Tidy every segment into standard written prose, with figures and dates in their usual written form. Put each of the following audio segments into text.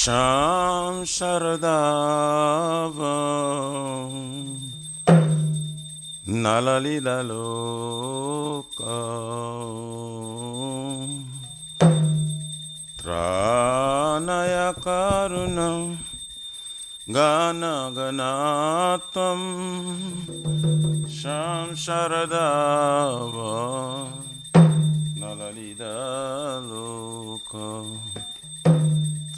Sham Sharadava Nalalila Loka Tranaya Karuna Gana Ganatam Sham Sharadava Nalalila Loka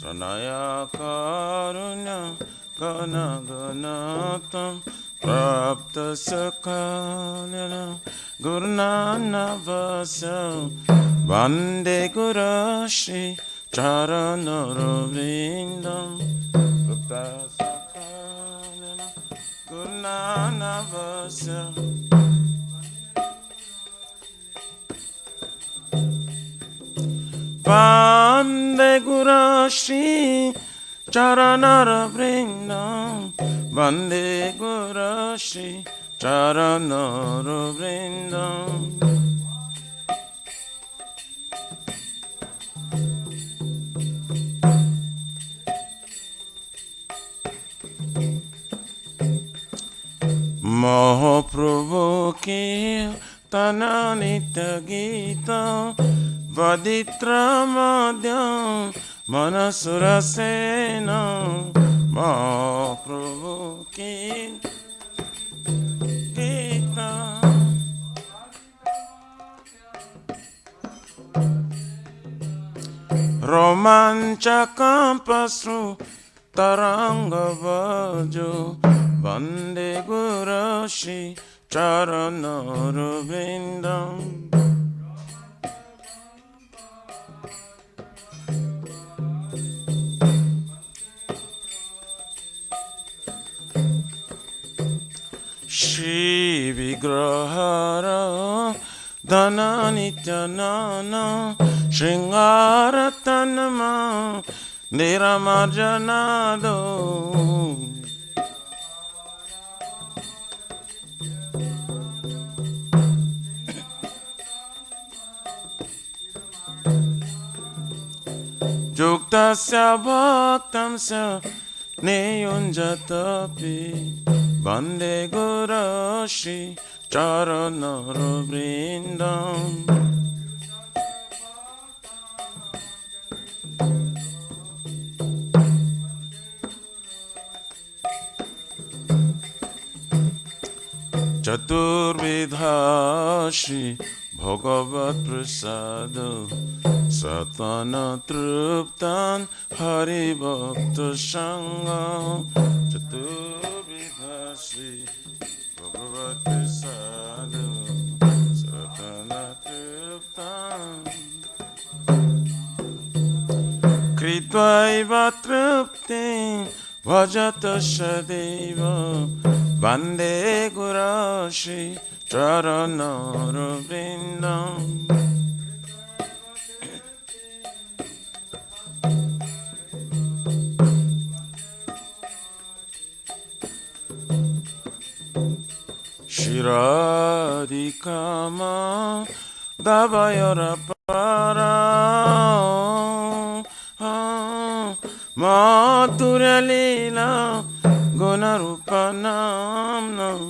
Tranaya Karunya Gana Ganatam Prapta Sakalena Gurnana Vasa Vande Gurashi Charanarvindam Prapta Sakalena Gurnana Vasa Vande Gurashi Charanarvindam Vande Gurashi Charanarvindam Mahaprabhu ki Tananitya Gita Vaditra Madhyam Manasurasena Mahaprabhu ki Gita Romanchakam pasru Taranga Vajo Vande Gurashi Charanarvindam Shri Vigrahara Dhana Nityanana Shringaratanama Niramarjanado Juktasya Bhaktamsya Neyunjatapi Vande Gurashi Charanarvindam Chaturvidhashi Bhagavat Prasada Satana Truptan Hari Bhakta Sangha Chaturvidhashi Bhagavat Prasada Satana Truptan Kritva Truptin Vajata Shadeva Vande Gurashi Charanarvindam Shiradikama Davayara Para Madhurya Leela Gunarupanamna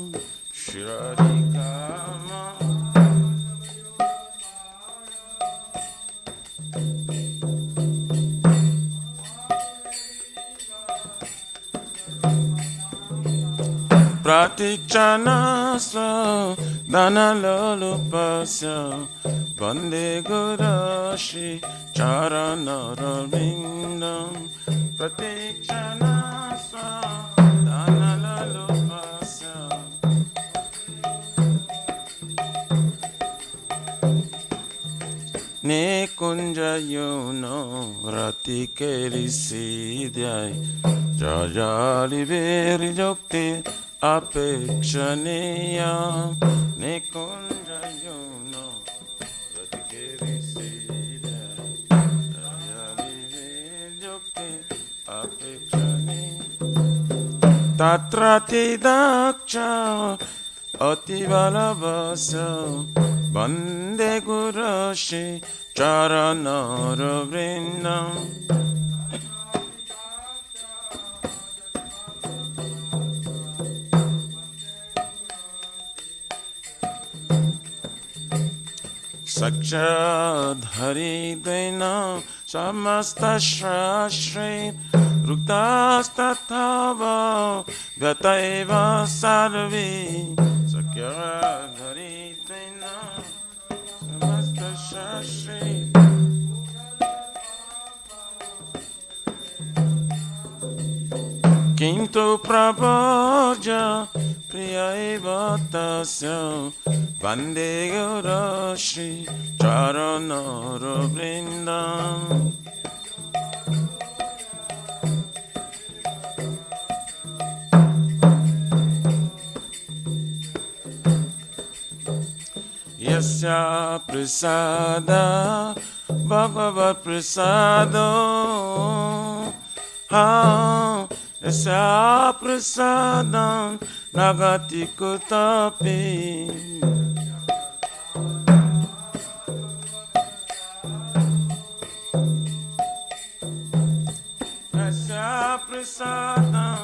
Shiradikama Pratichanasva Dhanalolupasya Vande Gurashi Charanarvindam Pratichanasva Dhanalolupasya Nikunjayono Ratikerisidhyai Jajali Veri Jokti Apekshaneya Nikunjayono Ratikerisidhyai Jajali Veri Jokti Apekshaneya Tatrati Daksha Ativalabhasa Vande Gurashi Charanarvindam Sakshadhari Dena Samasta Shri Ruktastatava Gataiva Sarvi Sakshadhari Dena Samasta Shri Kintu Prabhaja Priyaiva Tasya Vande Guru Shri Charanara Vrindam Yasya Prasada Bhagavat Prasado Yasya Prasadam Nagati Kutapi Yasya Prasadam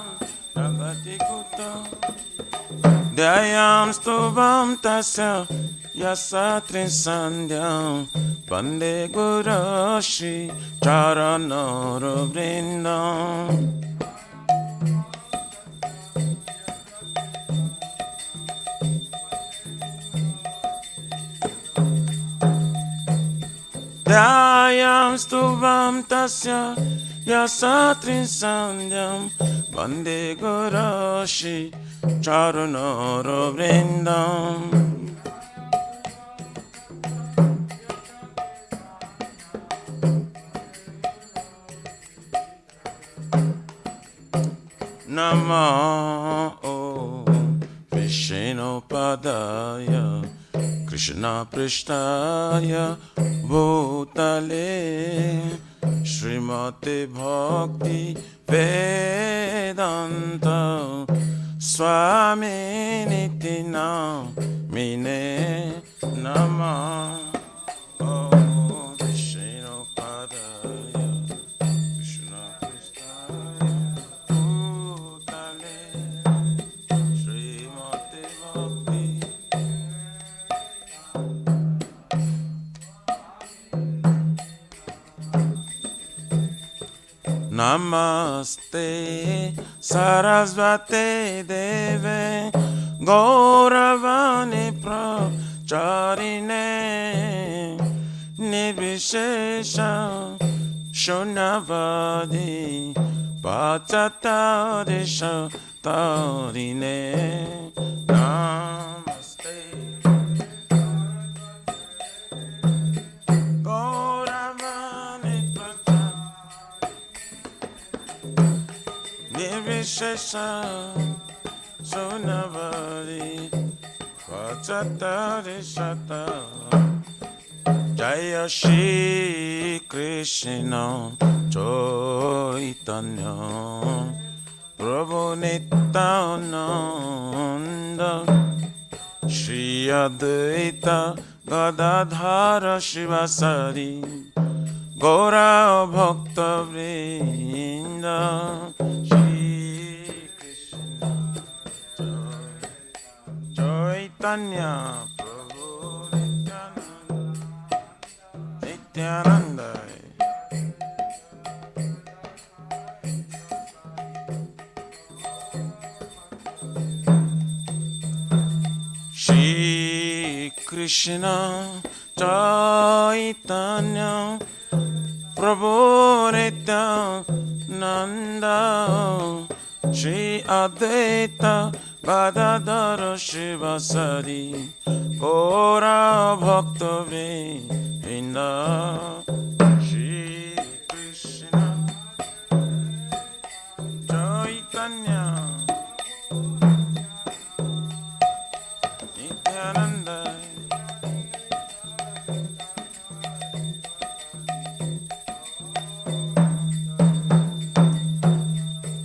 Nagati Kutapi Dayam Stuvam Tasya Yasa Trisandyam Vande Guru Shri Charanara Vrindam Dayam Stuvam Tasya Yasa Trisandyam Vande Guru Shri Charanara Vrindam Namo Vishnu Padaya Krishna Prishtaya Bhutale Srimati Bhakti Vedanta Swami Niti Namine Nama Vishnu Padaya Krishna Prishtaya Bhutale Srimati Bhakti Namaste Sarasvate Deve Gauravani Pracharine Nirvishesha Shunavadi Pachatarisha Tarine Namaste Gauravani Nirvishesha Sunavadi Vachatarisata Jaya Shri Krishna Chaitanya Prabhu Nityananda Shri Advaita Gadadhara Shivasari Gaura Bhakta Vrinda Chaitanya Prabhu Nityananda Shri Krishna Chaitanya Prabhu Nityananda Shri Advaita Gadadhara Shivasari Gaura Bhakta Vrinda Shri Krishna Chaitanya Nityananda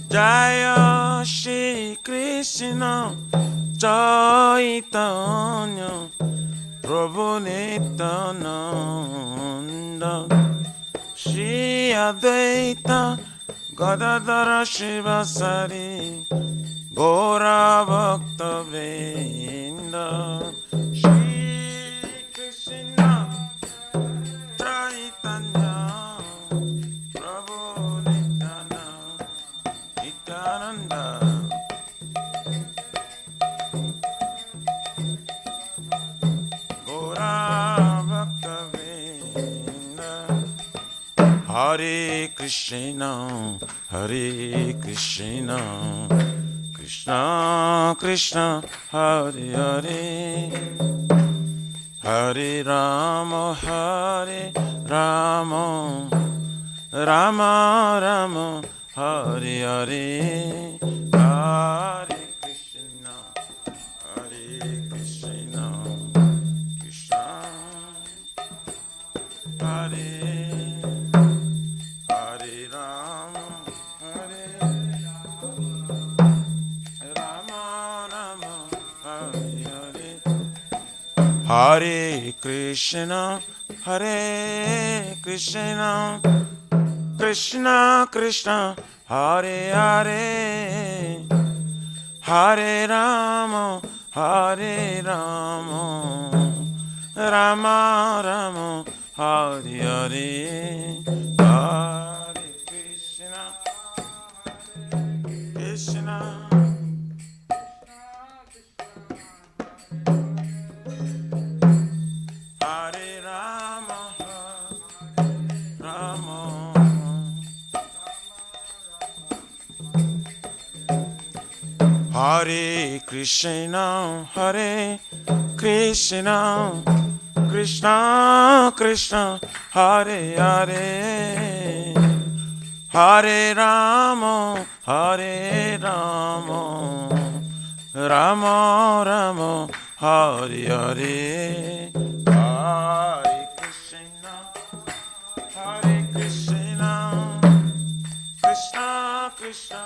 Jaya Shri Krishna Chaitanya Prabhu Nityananda Shri Advaita Gadadhara Shivasari Gaura Bhakta Vrinda Shri Krishna Hare Krishna, Hare Krishna, Krishna Krishna, Hare Hare, Hare Rama, Hare Rama, Rama Rama, Hare Hare, Hare Krishna, Hare Krishna, Krishna Hare Hare Rama, Hare Rama, Rama Hare Hare, Hare Krishna, Hare Krishna, Krishna Krishna, Hare Hare, Hare Rama, Hare Rama, Rama Rama, Hare Hare, Hare Krishna, Krishna, Hare Rama, Rama. Hare Krishna, Hare Krishna, Krishna Krishna, Hare Hare, Hare Rama, Hare Rama, Rama Rama, Hare Hare, Hare Krishna, Hare Krishna, Krishna Krishna,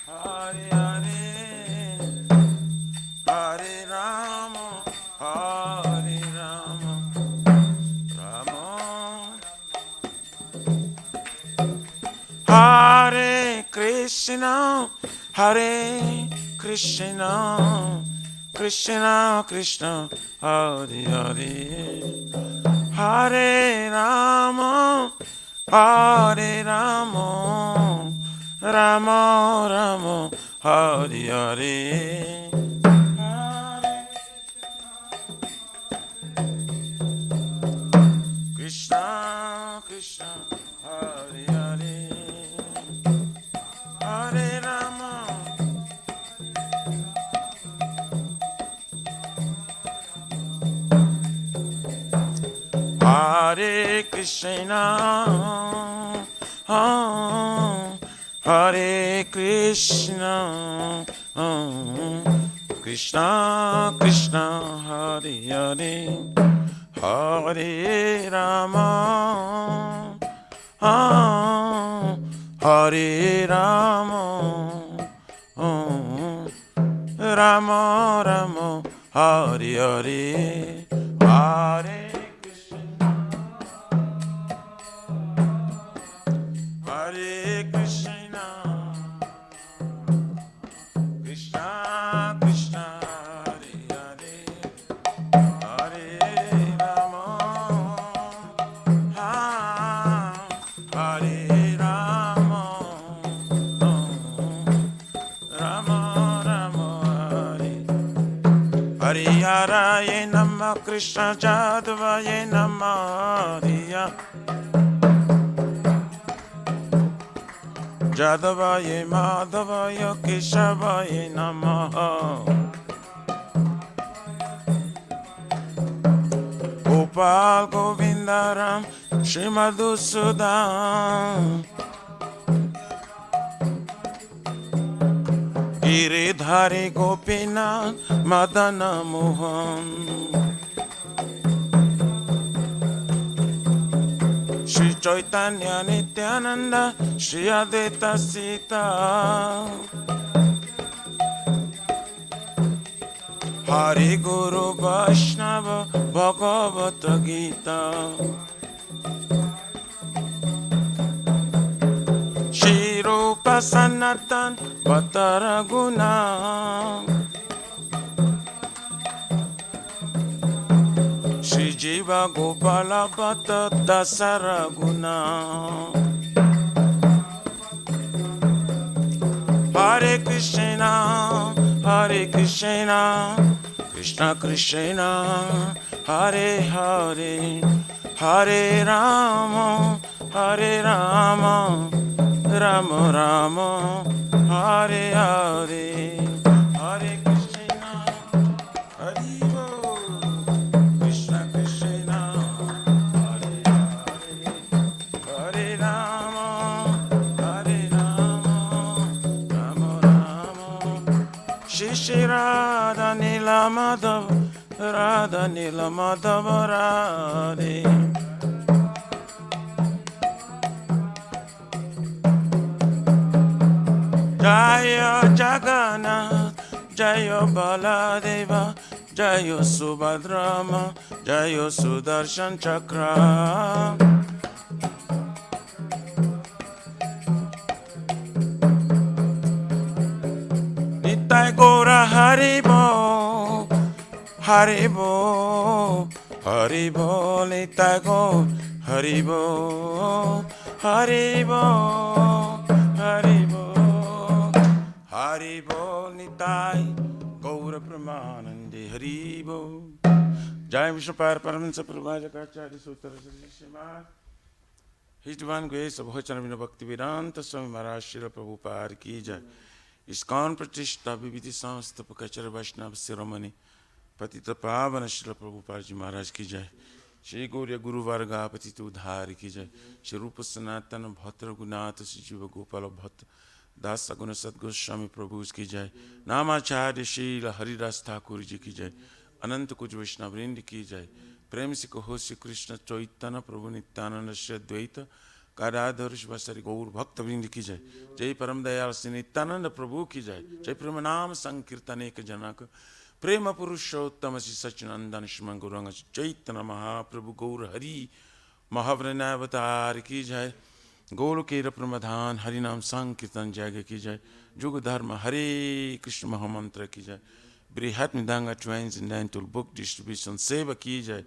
Hare Hare, Hare Rama, Hare Rama, Rama. Hare Krishna, Hare Krishna, Krishna Krishna, Hare Hare, Hare Rama, Hare Rama, Rama Rama, Hare Hare, Hare Krishna Krishna, Hare Hare, Hare Rama, Hare Krishna, Hare Krishna, Krishna Krishna, Hare Hare, Hare Rama, Hare Rama, Rama Rama, Hare Hare, Hare Hare Krishna, Krishna Krishna, Hare Hare, Hare Rama, Hare Rama, Rama Rama, Hare Hare Namah, Krishna Jadavaye Namah, Hare Jadavaye Madhavaye Keshavaye Namaha, Gopal Govindaram Shrimadhusudan, Giridhari Gopinath Madana Mohan, Shri Chaitanya Nityananda, Shri Advaita Sita, Hari Guru Vaishnava Bhagavata Gita, Shri Rupa Sanatan Vataraguna, Shri Jiva Gopala Bhatta Dasaraguna, Hare Krishna, Hare Krishna, Krishna Krishna, Hare Hare, Hare Rama, Hare Rama, Rama Rama, Hare Hare, Hare Krishna, Hare Bol, Krishna Krishna, Hare Hare, Hare Rama, Hare Rama, Rama Rama, Shri Radha Nila Madhava, Radha Nila Madhava Radhe. Jaya Jagannath, Jaya Baladeva, Jaya Subhadrama, Jaya Sudarshan Chakra. Nitai Gora Haribo, Haribo, Haribo, Nitai Gora Haribo, Haribo, Haribo. Haribo Nitai Gaura Pramanande Haribo Jai Vishnu Paramansa Prabhajakacharya Sutra Srishima. His divine grace of Bhachanavina Bhakti Vedanta Swami Maharaj Srila Prabhupada Ki Jai. ISKCON Pratishta Vibhiti Samstha Pakachara Vaishnava Siramani Patita Pavana Srila Prabhupada Ji Maharaj Ki Jai. Shri Gauriya Guru Varga Patita Udhari Ki Jai. Shri Rupa Sanatana Bhatra Gunata Shri Jiva Gopala Bhatta दास सगुण सदगोस्वामी प्रभु की जय नामाचार्य शील हरिदास ठाकुर जी की जय अनंत कुछ वैष्णव वृंद की जय प्रेम से कहो श्री कृष्ण चैतन्य प्रभु नित्यानंद श्री द्वैत काराधर शिवसरी गौर भक्त वृंद की जय जय परम दयाल श्री नित्यानंद प्रभु की जय जय प्रेम नाम संकीर्तन एक जनक प्रेम पुरुषोत्तम श्री सच्चिदानंद श्रीमन गौरंग चैतन्य महाप्रभु गौर हरि महावृणावतार की जय गोल के प्रमधान हरिनाम संकीर्तन जय की जय जुग धर्म हरे कृष्ण महामंत्र की जय बृहत मृदंग ट्रांसेंडेंटल बुक डिस्ट्रीब्यूशन सेवा की जय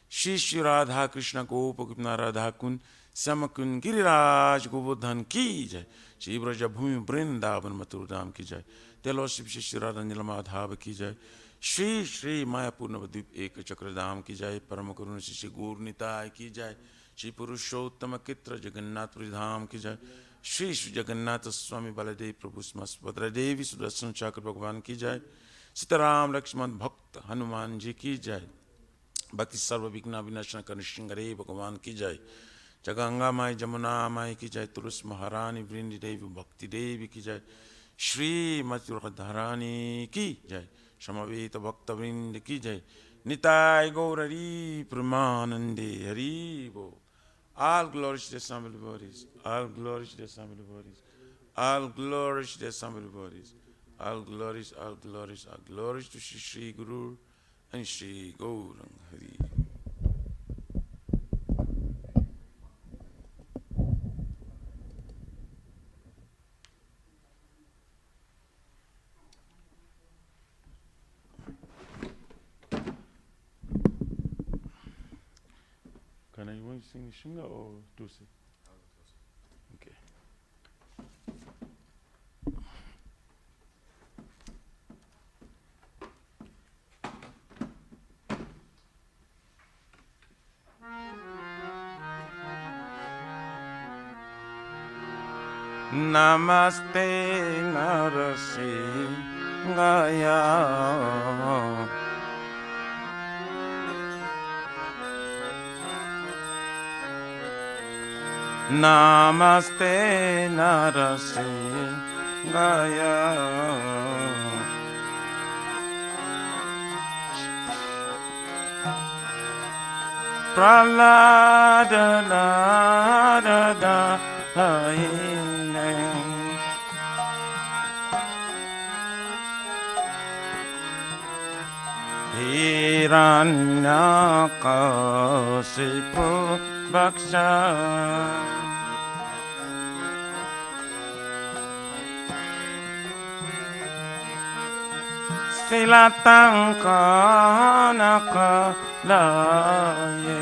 श्री श्री राधा कृष्ण गोप कृष्ण राधा कुंड श्याम कुंड गिरिराज गोवर्धन की जय श्री ब्रज भूमि वृंदावन मथुरा धाम की जय तेलो शिव श्री राधा नीलमाधव की जय श्री श्री मायापुर नवद्वीप एक चक्रधाम की जय परम करुण श्री गौर निताय की जय श्री पुरुषोत्तम कित्र जगन्नाथपुरी धाम की जय श्री श्री जगन्नाथ स्वामी बलदेव प्रभु भद्रा देवी सुदर्शन चक्र भगवान की जय सीताराम लक्ष्मण भक्त हनुमान जी की जय भक्ति सर्व विघ्न विनाशन कर सिंह भगवान की जय जगंगा माई जमुना माई की जय तुलसी महारानी वृंदी देवी भक्ति देवी की जय श्री मथुराधारानी की जय समवेत भक्त वृंद की जय निताय गौर हरि प्रमानंदे हरि बोल. All glory to the Son of the bodies. All glory to the Son of the bodies. All glory to the Son of the bodies. All glories, all glories, all glories to Shri Shri Guru and Shri Gaurang Hari. Can I want to sing Shinga or Dusi? Okay. Namaste Narasimhaya. Namaste Narasimhaya. Prahlada Narada Hiranyakasipu Bhaksha Silatankanakalaye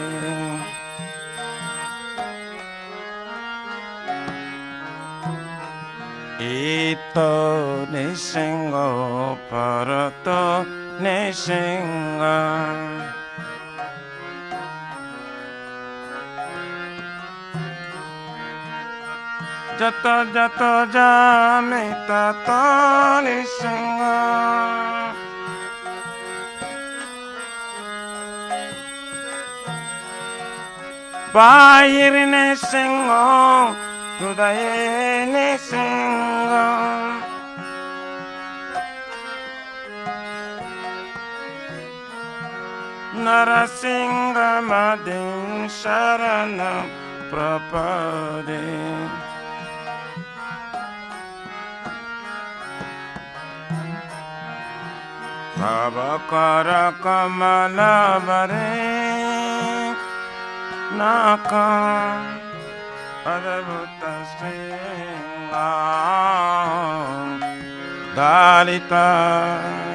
Ito nisingo parato nisinga Jato jato jami tatani singa. Bahir ne singa, hruday ne singa. Narasimha Madin Sharanam Prapade. Bhavakara Kamala Vare Naka Adabhuta Sringa Dalita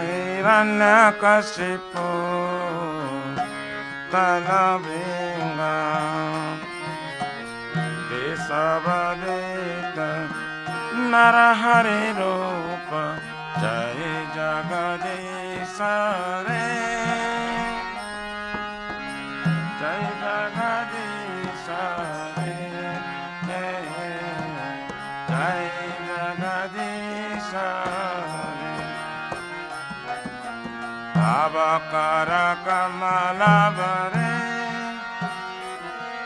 Hiranyakashipu Talavinga Desavadeta Narahari Rupa Jai Jagadisa Re Jai Jagadisa Re Jai Jagadisa Re Abakara Kamala Vare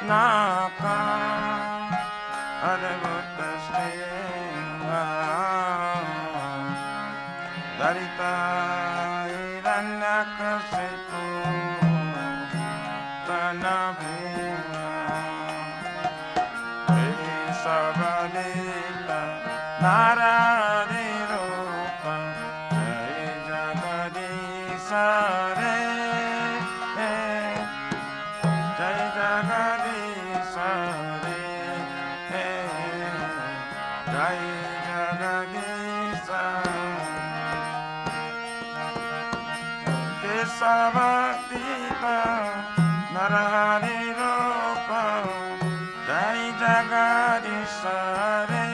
Naka Adabhuta Sringa Darita Hiranyakashipu Tanavinga Desavadita Naradi Rupa Jai Jagadisa Re Jai Jagadisa Re Jai Jagadisa Desavadita Narahari Rupa Jai Jagadisa Re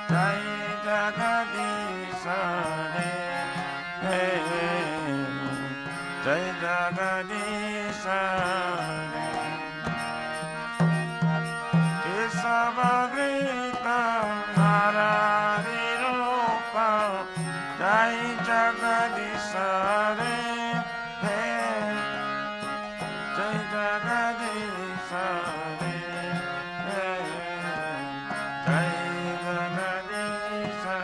Jai Jagadisa Re Jai Jagadisa Re Desavadita Narahari Rupa Jai Jagadisa Re Jai Jagadisa Re Jai Jagadisa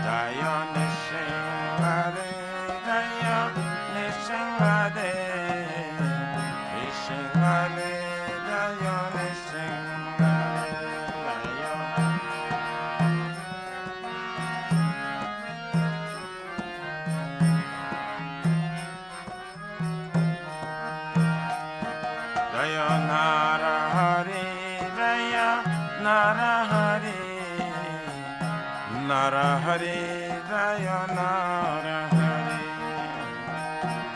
Jaya Nishingade Jaya Nishingade Nishingade Jaya Nishingade Jaya Narahari Jaya Narahari Narahari Jaya Narahari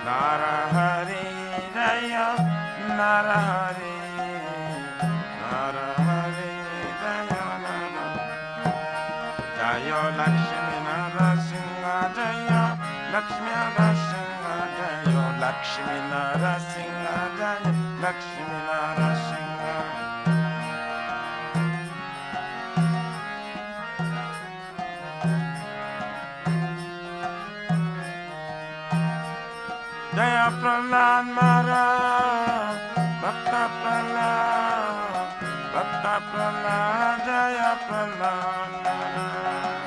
Narahari Jaya Narahari Narahari Jaya Narahari Jaya Lakshmi Narasimha Jaya Lakshmi Narasimha Jaya Lakshmi Narasimha Jaya Lakshmi Narasimha Jaya Prahlad Maharaj Bhakta Prahlad Bhakta Prahlad Jaya Prahlad Maharaj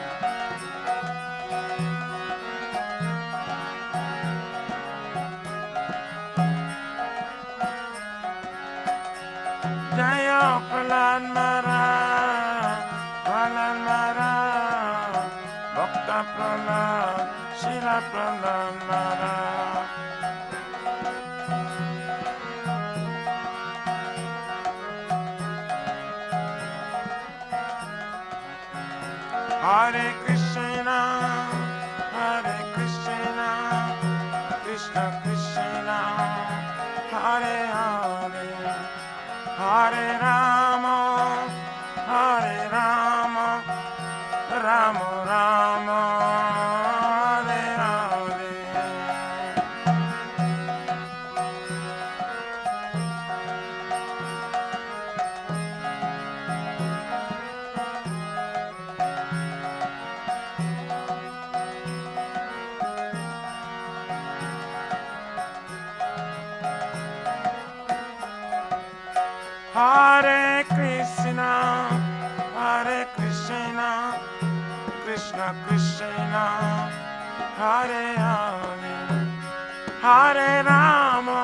Jaya Prahlad Maharaj Prahlad Maharaj Bhakta Prahlad Shila Prahlad Maharaj Hare Krishna Krishna Krishna Hare Hare Hare Rama Rama Rama Hare Hare Hare Krishna, Hare Krishna, Krishna Krishna, Hare Hare, Hare Rama,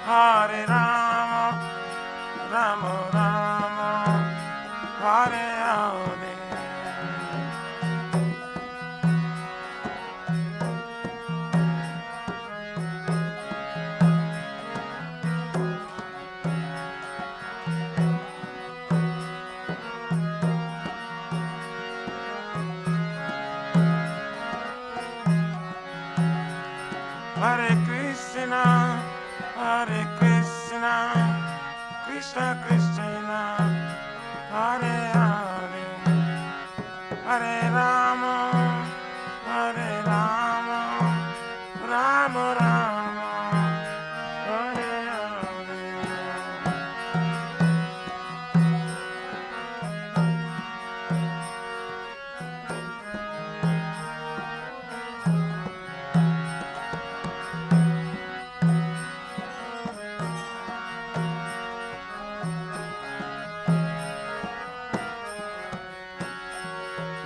Hare Rama, Rama Rama, Hare Hare. Hare Krishna, Hare Krishna, Krishna Krishna, Hare Hare, Hare Rama, Hare Rama, Rama Rama, Hare Hare.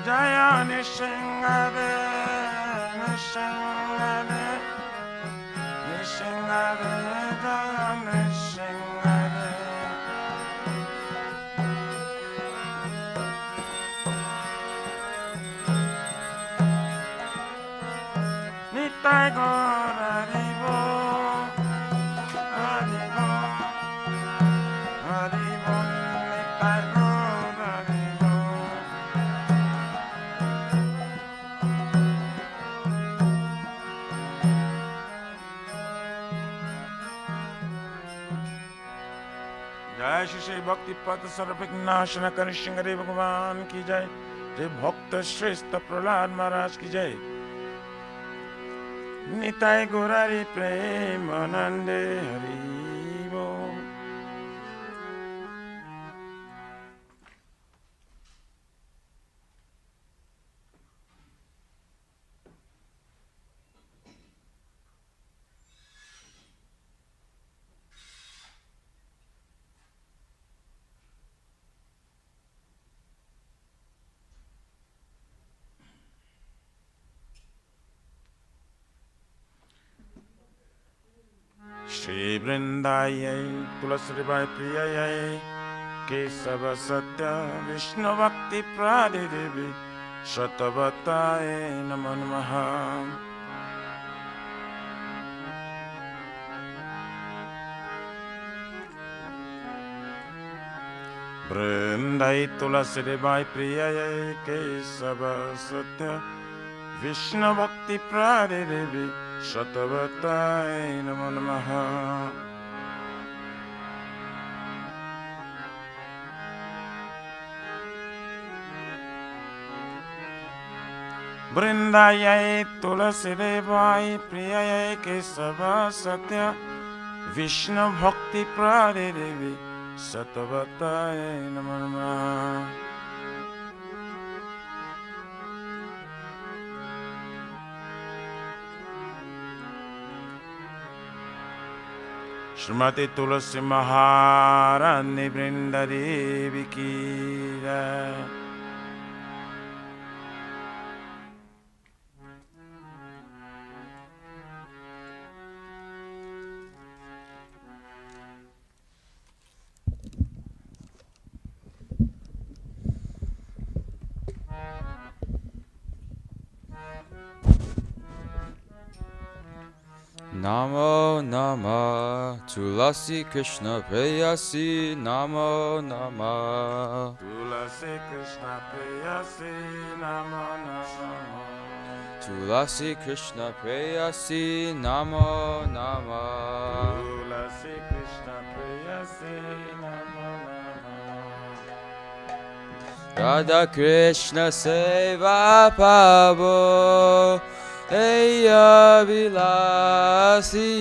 Jaya Nishingade, Nishingade, Nishingade, Jaya Nishingade. Nitai Gaur Haribo, Haribo, Haribo, Nitai Gaur Haribo. जय श्री श्री भक्ति पद सर्वविघ्नाशन कर सिंहरे भगवान की जय। जय भक्त श्रेष्ठ प्रहलाद महाराज की जय। निताय गौरारी प्रेम आनंदे हरि बोल। श्री वृंदाय तुलसी बाई प्रिय केशव सत्य विष्णु भक्ति प्रादि देवी शतवताय नमो नमः। वृंदाय तुलसी बाई प्रिय केशव सत्य विष्णु भक्ति प्रादि देवी शतवताय नमो नमः। वृंदाय तुलसी देवाय प्रिय केशव सत्य विष्णु भक्ति प्रादि देवी शतवताय नमो नमः। श्रीमती तुलसी महारानी वृंदा देवी की जय। Namo Nama Tulasi Krishna Preyasi Namo Nama Tulasi Krishna Preyasi Namo Namo Tulasi Krishna Preyasi Namo Nama Tulasi Krishna Preyasi Namo Namo Radha Krishna Seva Pavo Eya Vilasi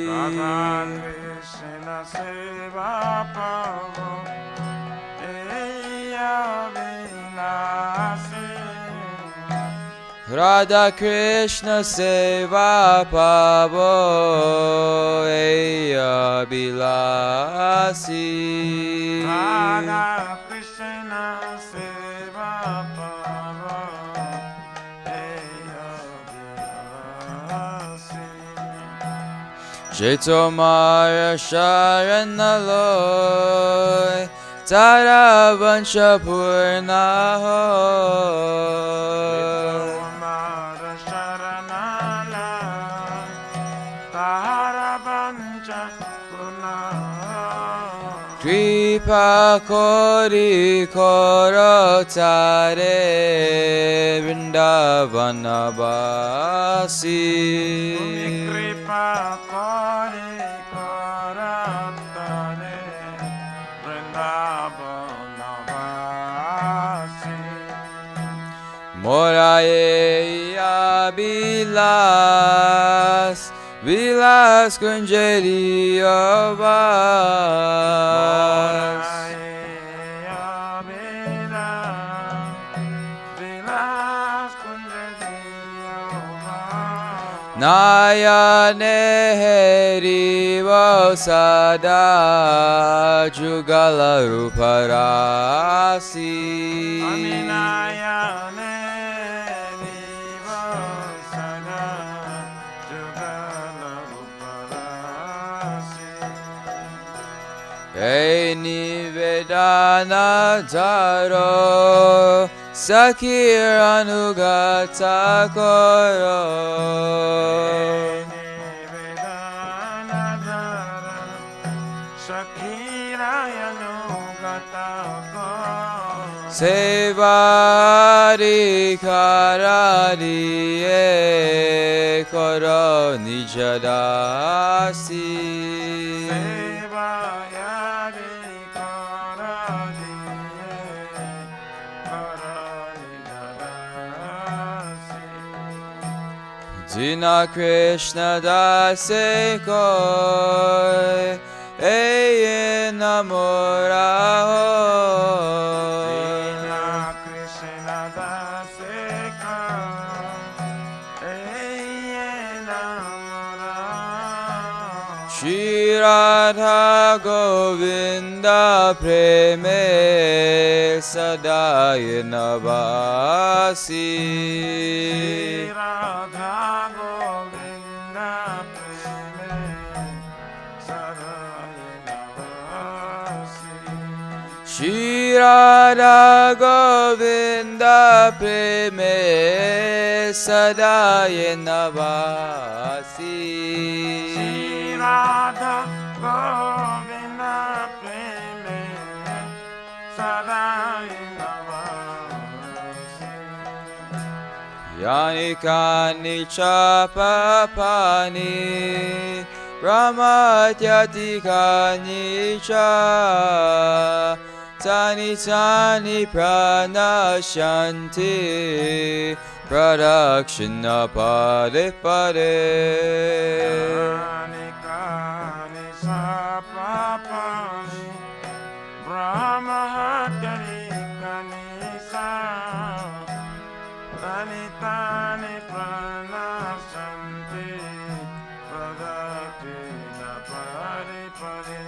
Radha Krishna Seva Pavo Eya Vilasi Radha Krishna Seva Pavo Eya Bilasi Radha Krishna Seva Pava Eya Bilasi Jeto Mara Sharanaloy Tara Vansha Purna Mara Sharanala Tahara Vancha Purna Kripa Kori Koro Tare Vrindavanabasi Kripa Kori Koratare Vrindavanavasi Moraye Bilas Vilas Kunjari Avas Nayane Heri Vasada Jugala Ruparasi Hey Nivedana Daro Sakir Anugata Koro Sevari Karadi Koro Nijadasi Dina Krishna Dase Koi Eye Namora Krishna Dase Shri Radha Govinda Preme Sadaya Navasi Radha Govinda Preme Sadhayanavasi Shri Radha Govinda Preme Sadaya Navasi Radha Govinda Preme Sadhayanavasi Yani Kani Chapapani Brahmatyati Kani Cha Tani Tani Pranashanti Pradakshina Pade Pade Kani Sapapani Brahmahatari Kanisa Tani Tani Pranasanti Pradati Napari Pari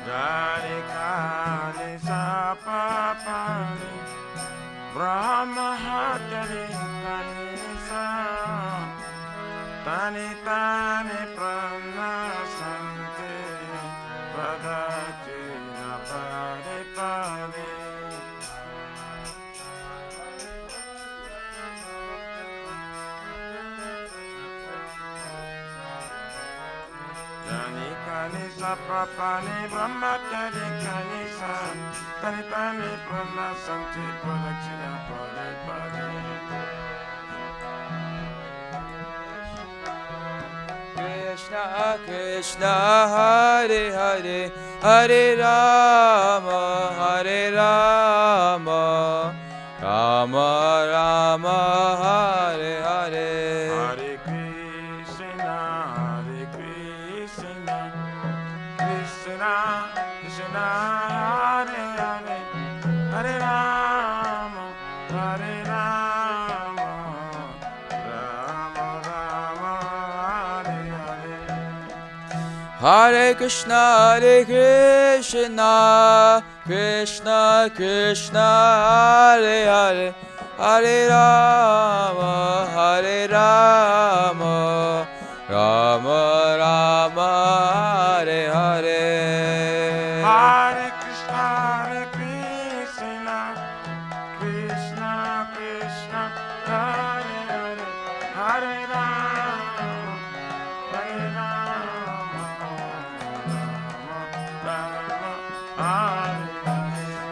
Jari Kani Sapapani Brahmahatari Kanisa Tani Tani Pranasanti Pradati Napari Pari Jani Kani Sapapani Brahmatari Kanisa Tani Tani Pranasanti Pradati Napari Pari Krishna Krishna Hare Hare Hare Rama Rama, Rama Rama, Hare Hare. Hare Krishna, Krishna Krishna, Hare Hare, Hare Rama, Rama Rama, Hare Hare. Hare Krishna, Krishna Krishna, Hare Hare, Hare Rama, Rama Rama, Hare Hare. Hare Krishna, Krishna Krishna, Hare Hare, Hare Rama, Rama, Hare Hare.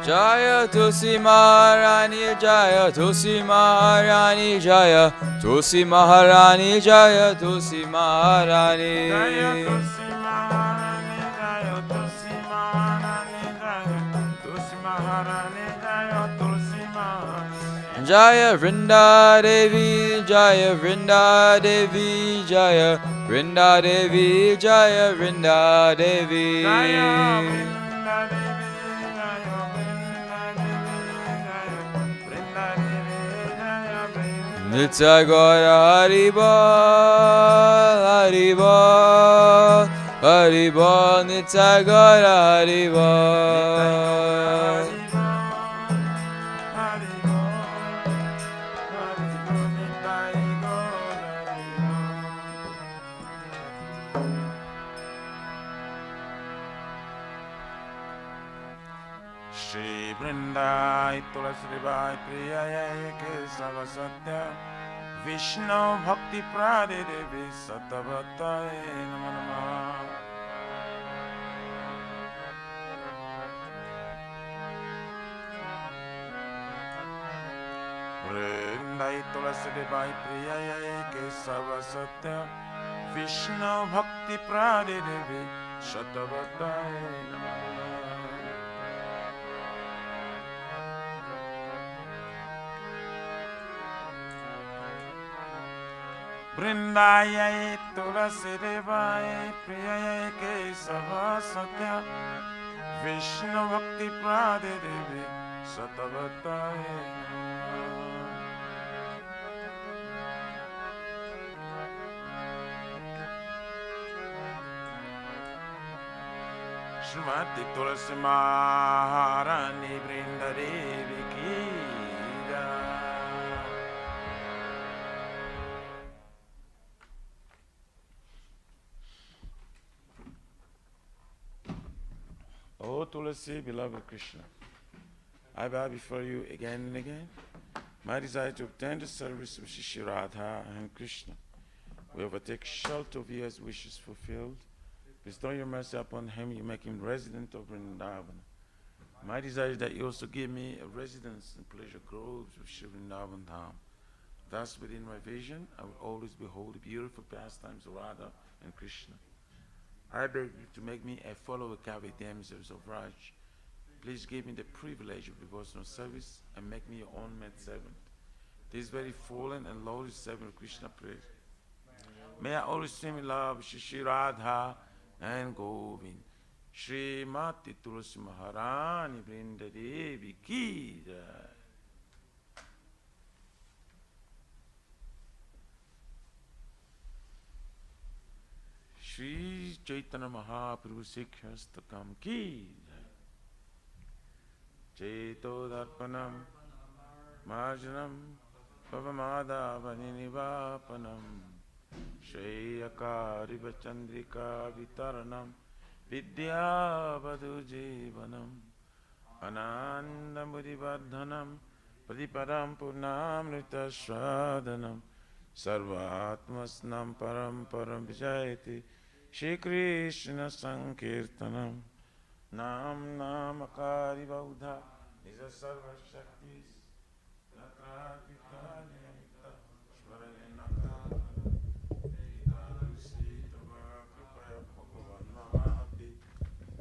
Jaya Tulsi Maharani, Jaya Tulsi Maharani, Jaya Tulsi Maharani, Jaya Tulsi Maharani. Jaya Tulsi Maharani, Jaya Tulsi Maharani, Jaya Tulsi Maharani, Jaya Tulsi Maharani. Jaya Vrinda Devi, Jaya Vrinda Devi, Jaya Vrinda Devi, Jaya Vrinda Devi. Jaya Vrinda Devi, Jaya Vrinda Devi, Jaya Vrinda Devi, Jaya Vrinda. Nitya Gaura Haribo, Haribo, Haribo, Nitya Gaura Haribo. Shri Vrindai Tulasi Bai Priyaya Kesava Satya Vishnu Bhakti Prade Devi Satavataye Namo Namah. Vrindai Tulasi Bai Priyaya Kesava Satya Vishnu Bhakti Prade Devi Satavataye Namo Namah. Vrindayai Tulasi Devai Priyayai Kesava Satya Vishnu Bhakti Prade Devi Satavataye Namah. Srimati Tulasi Maharani Vrinda Devi Ki Jai. O Tulasi, beloved Krishna, I bow before you again and again. My desire to obtain the service of Shri Radha and Krishna will overtake shelter of you as wishes fulfilled. Bestow your mercy upon him, you make him resident of Vrindavan. My desire is that you also give me a residence in pleasure groves of Shri Vrindavan Dham. Thus, within my vision, I will always behold the beautiful pastimes of Radha and Krishna. I beg you to make me a follower of damsels of Raj. Please give me the privilege of devotional service and make me your own maid servant. This very fallen and lowly servant of Krishna prays. May I always swim in love with Shri Radha and Govind. Srimati Tulasi Maharani Vrinda Devi Ki Jai. Shri Chaitanya Mahaprabhu Sikhastakam Ki Jai. Chaito Darpanam Marjanam Pavamadavani Nivapanam Shreyakari Chandrika Vitaranam Vidya Vadu Jivanam Ananda Mudivardhanam Padiparam Purnamrita Shradanam Sarvatmasnam Param Param Vijayati Shri Krishna Sankirtanam Nam Namakari Baudha Nisa Sarva Shaktis Nakrapita Niyamita Shvarayanaka Vedasi Tava Kripaya Bhagavan Mahati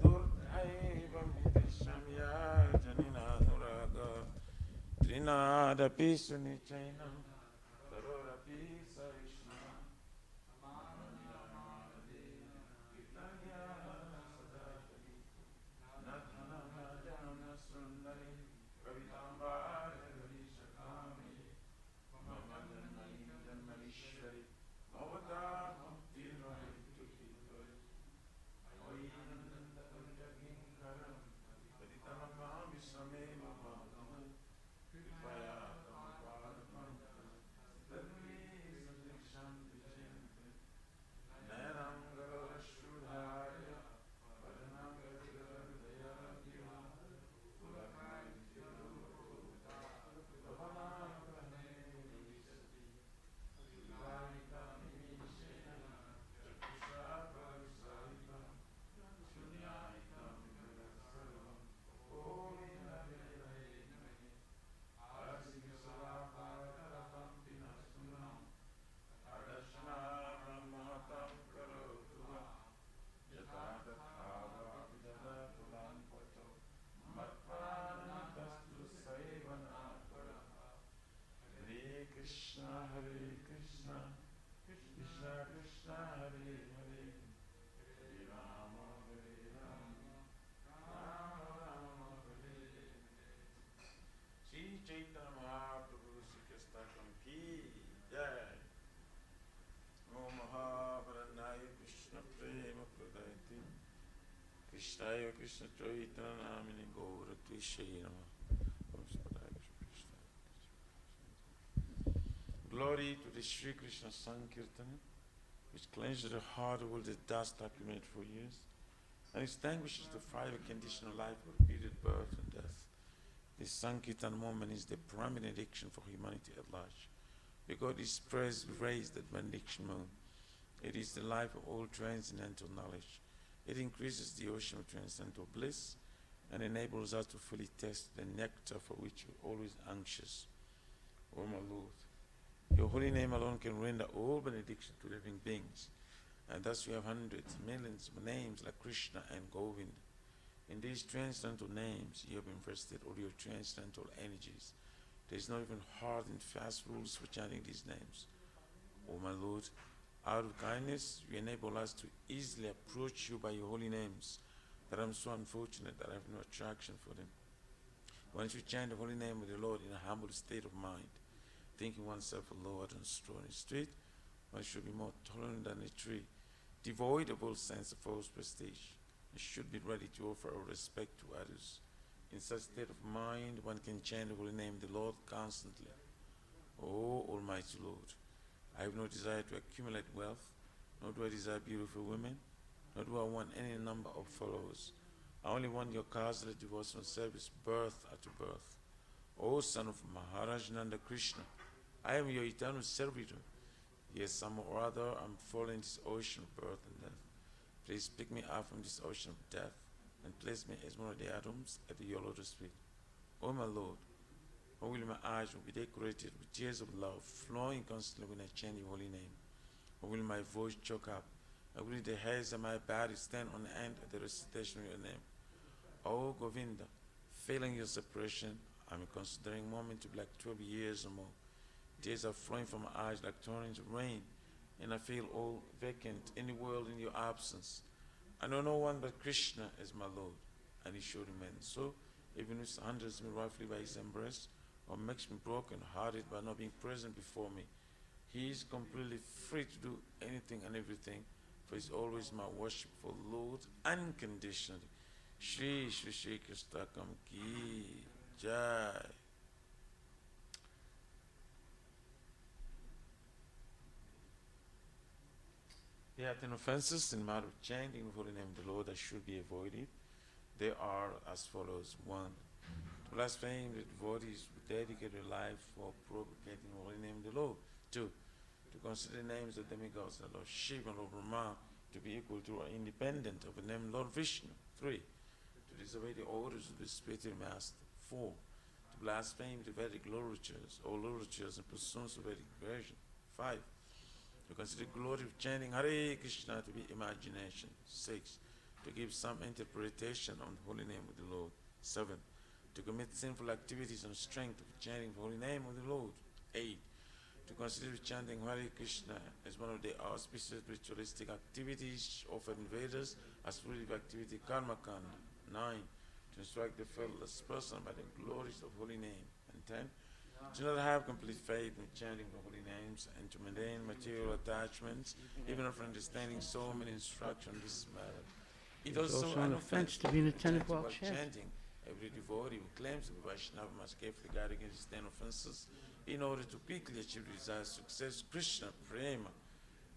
Durdhaivam Vidisham Ya Janina Nuraga Srinadapi Sunichainam Tarorapi Sarishnam Krishnaya Krishna Chaitanya Namini Gaura Tvishaya Namaha. Glory to the Sri Krishna Sankirtana, which cleanses the heart of all the dust accumulated for years, and extinguishes the fire of conditional life of repeated birth and death. This Sankirtan moment is the prime benediction for humanity at large, because it spreads raised that benediction moon. It is the life of all transcendental knowledge. It increases the ocean of transcendental bliss and enables us to fully taste the nectar for which we're always anxious. O my Lord, your holy name alone can render all benediction to living beings, and thus we have hundreds, millions of names like Krishna and Govind. In these transcendental names, you have invested all your transcendental energies. There is not even hard and fast rules for chanting these names. O my Lord, out of kindness, you enable us to easily approach you by your holy names, that I'm so unfortunate that I have no attraction for them. Once you chant the holy name of the Lord in a humble state of mind, thinking oneself a lord on a stony street, one should be more tolerant than a tree, devoid of all sense of false prestige, and should be ready to offer our respect to others. In such state of mind, one can chant the holy name of the Lord constantly. O Almighty Lord, I have no desire to accumulate wealth, nor do I desire beautiful women, nor do I want any number of followers. I only want your causeless devotional service, birth after birth. O son of Maharaj Nanda Krishna, I am your eternal servitor. Yes, somehow or other I'm falling in this ocean of birth and death. Please pick me up from this ocean of death and place me as one of the atoms at your lotus feet. O my Lord, or will my eyes will be decorated with tears of love flowing constantly when I chant your holy name? Or will my voice choke up? Or will the hairs of my body stand on end at the recitation of your name? O Govinda, failing your separation, I'm considering a moment to be like 12 years or more. Tears are flowing from my eyes like torrents of rain, and I feel all vacant in the world in your absence. I know no one but Krishna as my Lord, and he showed remain. So, even if he handles me roughly by his embrace, or makes me broken-hearted by not being present before me, he is completely free to do anything and everything, for he is always my worshipful Lord unconditionally. Shri Shri Shri Krishna Ki Jai. There are 10 offenses in matter of chanting the holy name of the Lord that should be avoided. They are as follows. 1. To blaspheme the devotees who dedicate their life for propagating the holy name of the Lord. 2. To consider the names of demigods, the Lord Shiva and Lord Brahma, to be equal to or independent of the name Lord Vishnu. 3. To disobey the orders of the spiritual master. 4. To blaspheme the Vedic literatures or literatures and pursuits of Vedic version. 5. To consider the glory of chanting Hare Krishna to be imagination. 6. To give some interpretation on the holy name of the Lord. 7. to commit sinful activities on strength of chanting the holy name of the Lord. 8. To consider chanting Hare Krishna as one of the auspicious ritualistic activities offered in Vedas as fruitive activity karma kanda. 9. To instruct the faithless person by the glories of holy name. And 10. To not have complete faith in chanting the holy names and to maintain material attachments even after understanding so many instructions on this matter. It is also an offense to be inattentive while chanting. Every devotee who claims to be Vaishnava must carefully guard against these 10 offenses in order to quickly achieve the desired success. Krishna Prema.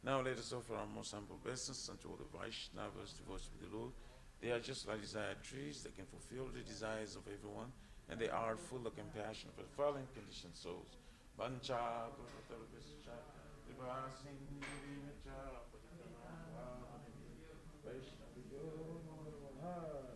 Now let us offer our most humble obeisance unto all the Vaishnavas devoted to the Lord. They are just like desire trees that can fulfill the desires of everyone, and they are full of compassion for the fallen conditioned souls. Vancha Pratarupischa Vibhasindivicha Vaishnaviyo Namaha.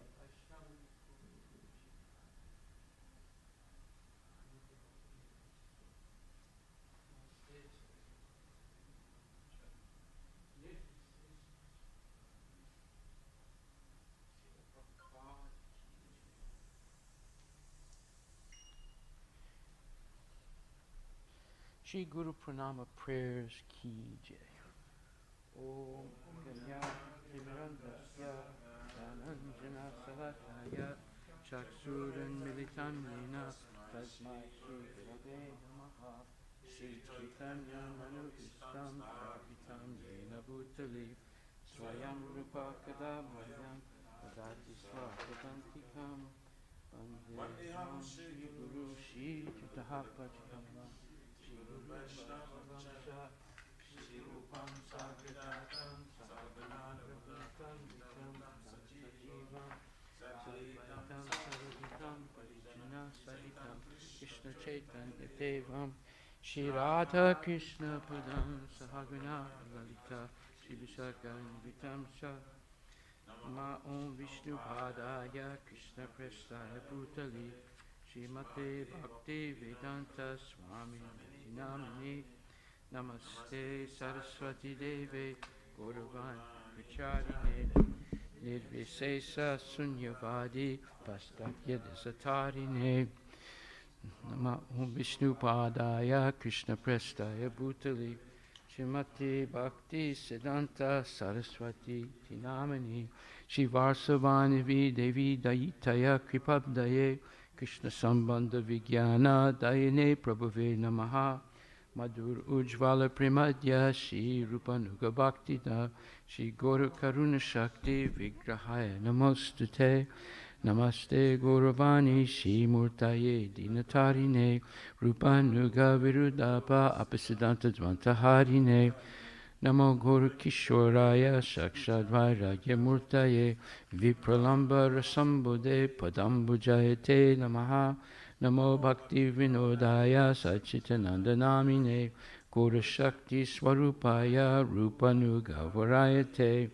Shri Guru Pranama prayers ki jai. Om Ganya Vimarandasya Dhananjana Salataya Chaksuran Militan Lina Tasmai Shri Gurave Namaha Shri Chaitanya Manubhistam Rapitam Yena Bhutali Swayam Rupa Kadamaryam Adati Swakadantikam Vandeham Shri Guru Shri Chitahapachama Shirupam Sagratam Saganadavatam Vitam Sajivam Saitam Sarvitam Parijana Sahitam Krishna Chaitanya Devam Shri Radha Krishna Padam Sahagana Lalita Shri Vishakam Vitam Sha Ma Om Vishnu Padaya Krishna Prestaya Bhutali Srimate Bhakti Vedanta Swami Namini Namaste Saraswati Deve Gauravan Vicharine Nirvisesa Sunyavadi Pastakya Desatarine Nama Om Vishnu Padaya Krishna Prestaya Bhutali Srimati Bhakti Siddhanta Saraswati Tinamani Shivarsavani Devi Dayitaya Kripabdaye Krishna Sambandha Vijnana Dayane Prabhave Namaha Madhur Ujvala Premadya Shri Rupanuga Bhaktida Shri Guru Karuna Shakti Vigrahaya Namostute Namaste Gauravani Shri Murtaye Dinatarine Rupanuga Virudapa Apasiddhanta Dvantaharine Namo Guru Kishoraya Sakshat Vairagya Murtaye Vipralamba Rasambode Padambujayate Namaha Namo Bhakti Vinodaya Sachitananda Namine Guru Shakti Swarupaya Rupanuga Varayate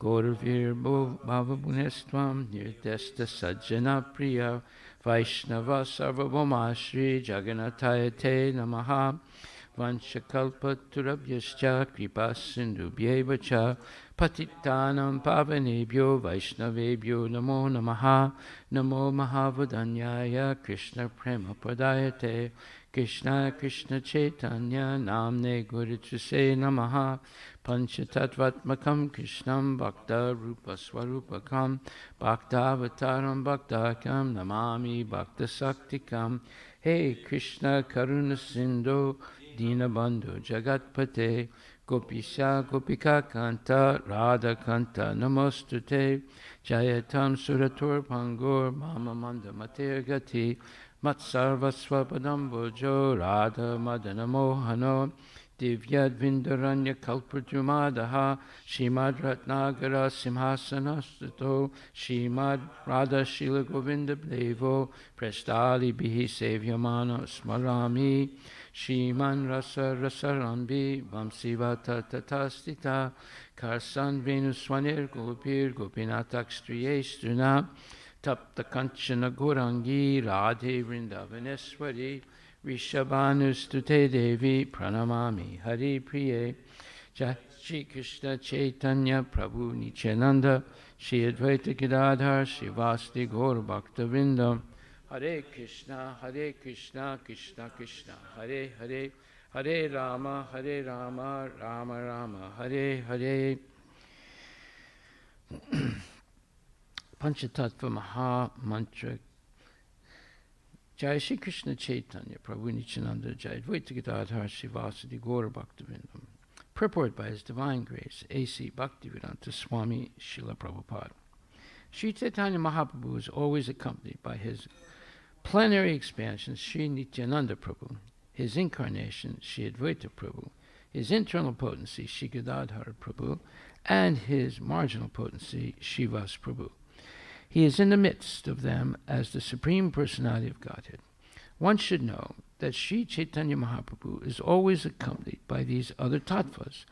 Gauravir Bhavapunestvam Nirdesta Sajjana Priya Vaishnava Sarvabhoma Shri Jagannatayate Namaha Vanchakalpaturabhyascha kripa sindhubhyeva cha patitanam pavanebhyo vaishnavebhyo namo namaha namo mahavadanyaya Krishna prema padayate Krishna Krishna Chaitanya namne gurutuse namaha Panchatattvatmakam Krishnam Bhakta Rupa Swarupakam Bhakta Avataram Bhaktakam Namami Bhakta Saktikam Hey Krishna Karuna Sindhu Dinabandhu Jagatpate Gopisha Gopika Kanta Radha Kanta Namostute Jayatam Suratur Pangur Mama Manda Mater Gati Matsarvasva Padambojo Radha Madana Mohano Divyad Vindaranya Kalpurjumadaha Shimad Ratnagara Simhasanastato Shimad Radha Shila Govinda Devo Prestali Bihi Sevyamano Smarami Shiman Rasa Rasarambi Vamsivata Tatastita Karsan Venuswanir Gopir Gopinatak Striyestuna Tapta Kanchana Gorangi Radhe Vrindavaneswari Rishabhanustute Devi Pranamami Hari Priye Jai Shri Krishna Chaitanya Prabhu Nityananda Shri Advaita Gadadhar Shri Vasdi Gaur Bhakta Vrindam Hare Krishna, Krishna Krishna, Hare Hare, Hare Rama, Rama Rama, Hare Hare. Panchatattva Maha Mantra. Jai Shri Krishna Chaitanya, Prabhu Nityananda, Jai Advaita Gadadhar Srivasadi Gaura Bhaktivinoda. Purport by His Divine Grace, A.C. Bhaktivedanta Swami Srila Prabhupada. Sri Chaitanya Mahaprabhu is always accompanied by his plenary expansion, Sri Nityananda Prabhu, his incarnation, Sri Advaita Prabhu, his internal potency, Sri Gadadhar Prabhu, and his marginal potency, Srivas Prabhu. He is in the midst of them as the Supreme Personality of Godhead. One should know that Sri Chaitanya Mahaprabhu is always accompanied by these other tattvas.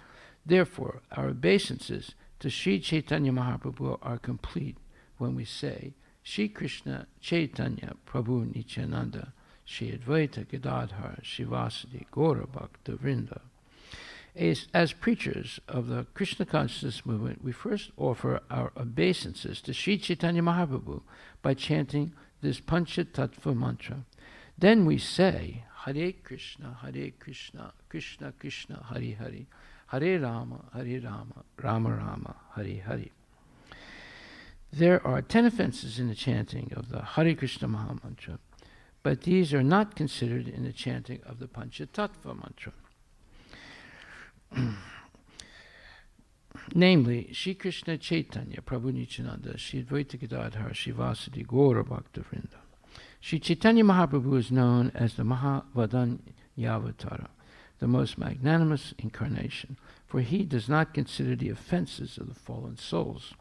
Therefore, our obeisances to Sri Chaitanya Mahaprabhu are complete when we say, Sri Krishna Chaitanya Prabhu Nityananda, Sri Advaita Gadadhar Srivasadi Gaura Bhakta Vrinda. As preachers of the Krishna consciousness movement, we first offer our obeisances to Sri Chaitanya Mahaprabhu by chanting this Panchatattva mantra. Then we say, Hare Krishna, Krishna Krishna, Hare Hare, Hare Rama, Rama Rama, Hare Hare. There are 10 offenses in the chanting of the Hare Krishna Maha Mantra, but these are not considered in the chanting of the Panchatattva mantra. Namely, Sri Krishna Chaitanya Prabhu Nityananda, Sri Advaita Gadadhar Srivasadi Gaura Bhakta Vrinda. Sri Chaitanya Mahaprabhu is known as the Mahavadanyavatar, the most magnanimous incarnation, for he does not consider the offenses of the fallen souls.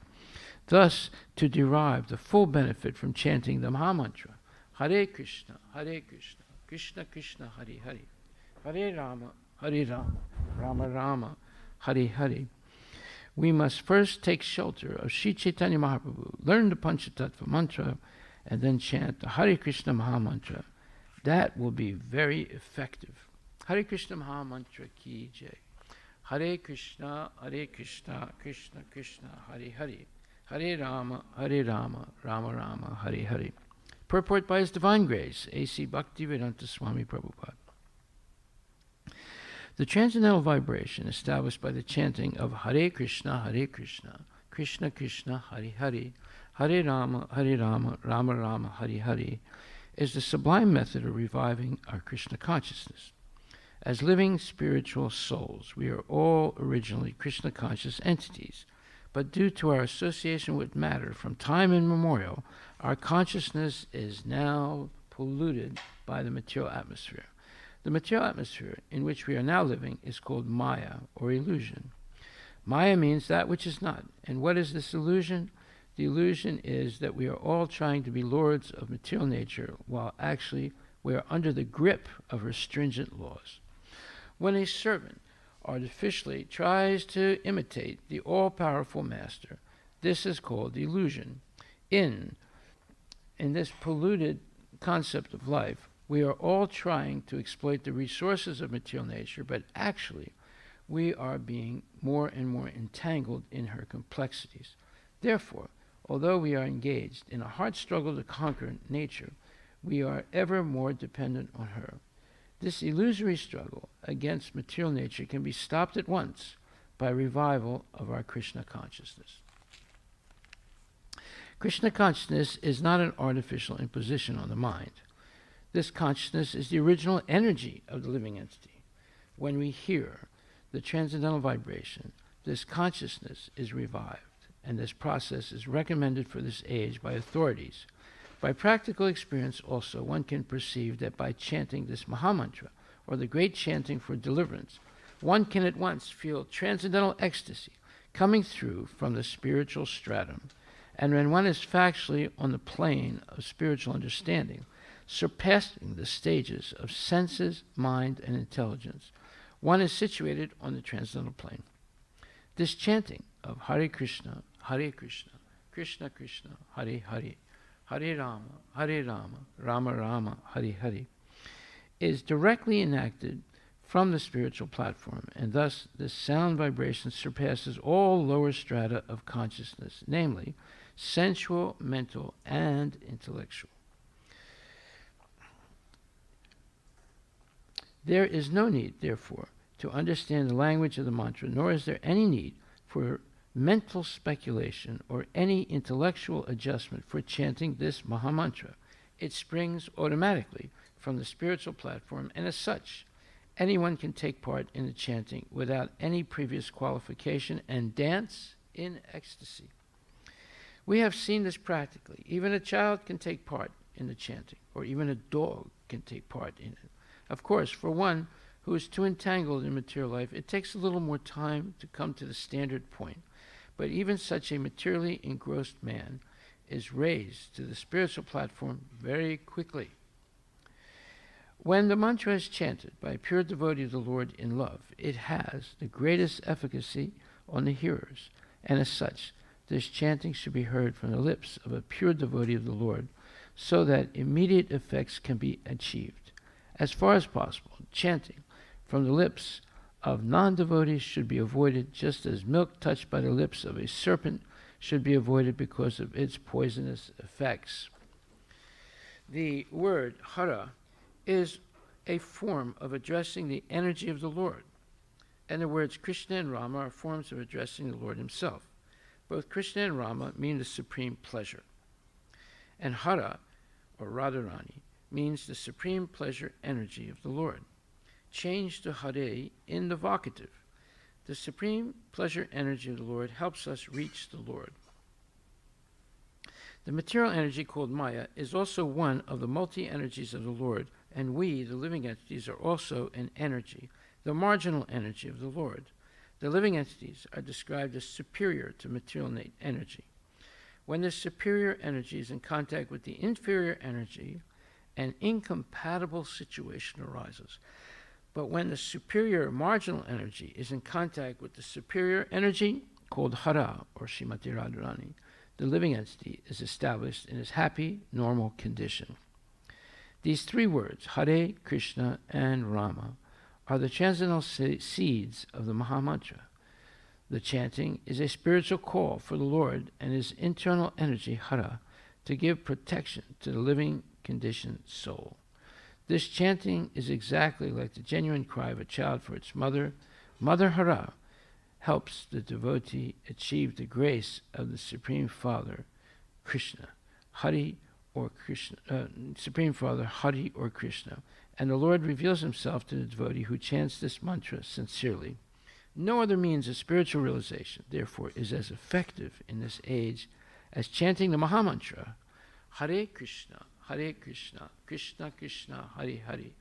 Thus, to derive the full benefit from chanting the Mahamantra, Hare Krishna, Krishna Krishna, Hare Hare, Hare Rama, Rama Rama, Hare Hare, we must first take shelter of Sri Chaitanya Mahaprabhu, learn the Panchatattva mantra, and then chant the Hare Krishna Maha Mantra. That will be very effective. Hare Krishna Maha Mantra ki jai. Hare Krishna, Krishna Krishna, Hare Hare, Hare Rama, Rama Rama, Hare Hare. Purport by His Divine Grace, A.C. Bhaktivedanta Swami Prabhupada. The transcendental vibration established by the chanting of Hare Krishna, Krishna Krishna, Hare Hare, Hare Rama, Rama Rama, Hare Hare, is the sublime method of reviving our Krishna consciousness. As living spiritual souls, we are all originally Krishna conscious entities, but due to our association with matter from time immemorial, our consciousness is now polluted by the material atmosphere. The material atmosphere in which we are now living is called Maya, or illusion. Maya means that which is not. And what is this illusion? The illusion is that we are all trying to be lords of material nature, while actually we are under the grip of her stringent laws. When a servant artificially tries to imitate the all-powerful master, this is called illusion. In this polluted concept of life, we are all trying to exploit the resources of material nature, but actually we are being more and more entangled in her complexities. Therefore, although we are engaged in a hard struggle to conquer nature, we are ever more dependent on her. This illusory struggle against material nature can be stopped at once by revival of our Krishna consciousness. Krishna consciousness is not an artificial imposition on the mind. This consciousness is the original energy of the living entity. When we hear the transcendental vibration, this consciousness is revived, and this process is recommended for this age by authorities. By practical experience also, one can perceive that by chanting this Mahamantra, or the great chanting for deliverance, one can at once feel transcendental ecstasy coming through from the spiritual stratum. And when one is factually on the plane of spiritual understanding, surpassing the stages of senses, mind, and intelligence, one is situated on the transcendental plane. This chanting of Hare Krishna, Krishna Krishna, Hare Hare, Hare Rama, Rama Rama, Hare Hare, is directly enacted from the spiritual platform, and thus this sound vibration surpasses all lower strata of consciousness, namely sensual, mental, and intellectual. There is no need, therefore, to understand the language of the mantra, nor is there any need for mental speculation or any intellectual adjustment for chanting this Mahamantra. It springs automatically from the spiritual platform, and as such, anyone can take part in the chanting without any previous qualification and dance in ecstasy. We have seen this practically. Even a child can take part in the chanting, or even a dog can take part in it. Of course, for one who is too entangled in material life, it takes a little more time to come to the standard point. But even such a materially engrossed man is raised to the spiritual platform very quickly. When the mantra is chanted by a pure devotee of the Lord in love, it has the greatest efficacy on the hearers, and as such, this chanting should be heard from the lips of a pure devotee of the Lord, so that immediate effects can be achieved. As far as possible, chanting from the lips of non-devotees should be avoided, just as milk touched by the lips of a serpent should be avoided because of its poisonous effects. The word hara is a form of addressing the energy of the Lord, and the words Krishna and Rama are forms of addressing the Lord himself. Both Krishna and Rama mean the supreme pleasure, and hara, or Radharani, means the supreme pleasure energy of the Lord. Change to Hare in the vocative. The supreme pleasure energy of the Lord helps us reach the Lord. The material energy called Maya is also one of the multi-energies of the Lord, and we, the living entities, are also an energy, the marginal energy of the Lord. The living entities are described as superior to material energy. When the superior energy is in contact with the inferior energy, an incompatible situation arises. But when the superior marginal energy is in contact with the superior energy, called Hara, or Srimati Radharani, the living entity is established in its happy, normal condition. These three words, Hare, Krishna, and Rama, are the transcendental seeds of the Mahamantra. The chanting is a spiritual call for the Lord and his internal energy, Hara, to give protection to the living conditioned soul. This chanting is exactly like the genuine cry of a child for its mother. Mother Hara helps the devotee achieve the grace of the Supreme Father, Krishna, Hari or Krishna, Supreme Father, Hari or Krishna, and the Lord reveals himself to the devotee who chants this mantra sincerely. No other means of spiritual realization, therefore, is as effective in this age as chanting the Mahamantra, Hare Krishna, Krishna Krishna, Hare Hare,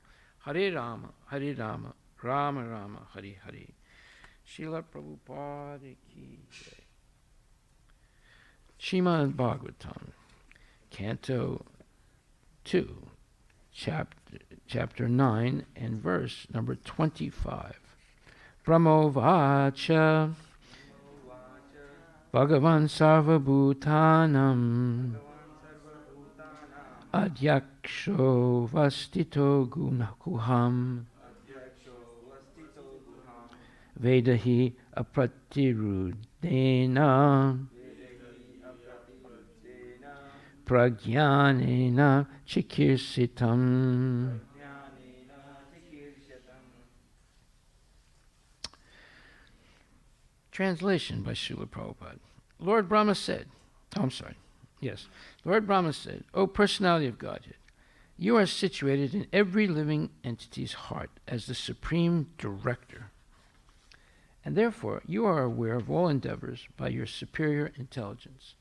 Hare Rama, Rama Rama, Hare Hare. Srila Prabhupada ki jai. Srimad Bhagavatam, Canto 2, chapter 9, and verse number 25. Brahmo Vacha Bhagavan Sarvabhutanam Adyaksho Vastito Gunakuham Vedahi Apratirudena Pragyanena Chikirsitam. Translation by Srila Prabhupada. Lord Brahma said, Lord Brahma said, O personality of Godhead, you are situated in every living entity's heart as the supreme director, and therefore you are aware of all endeavors by your superior intelligence,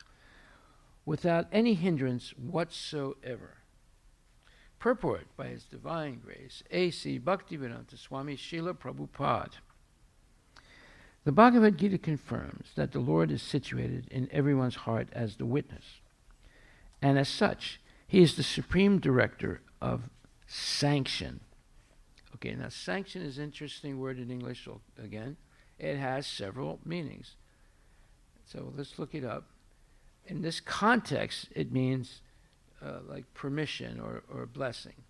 without any hindrance whatsoever. Purport by His Divine Grace, A.C. Bhaktivedanta Swami Srila Prabhupada. The Bhagavad Gita confirms that the Lord is situated in everyone's heart as the witness, and as such, He is the supreme director of sanction. Okay, now sanction is an interesting word in English, so again. It has several meanings. So let's look it up. In this context, it means like permission or blessing.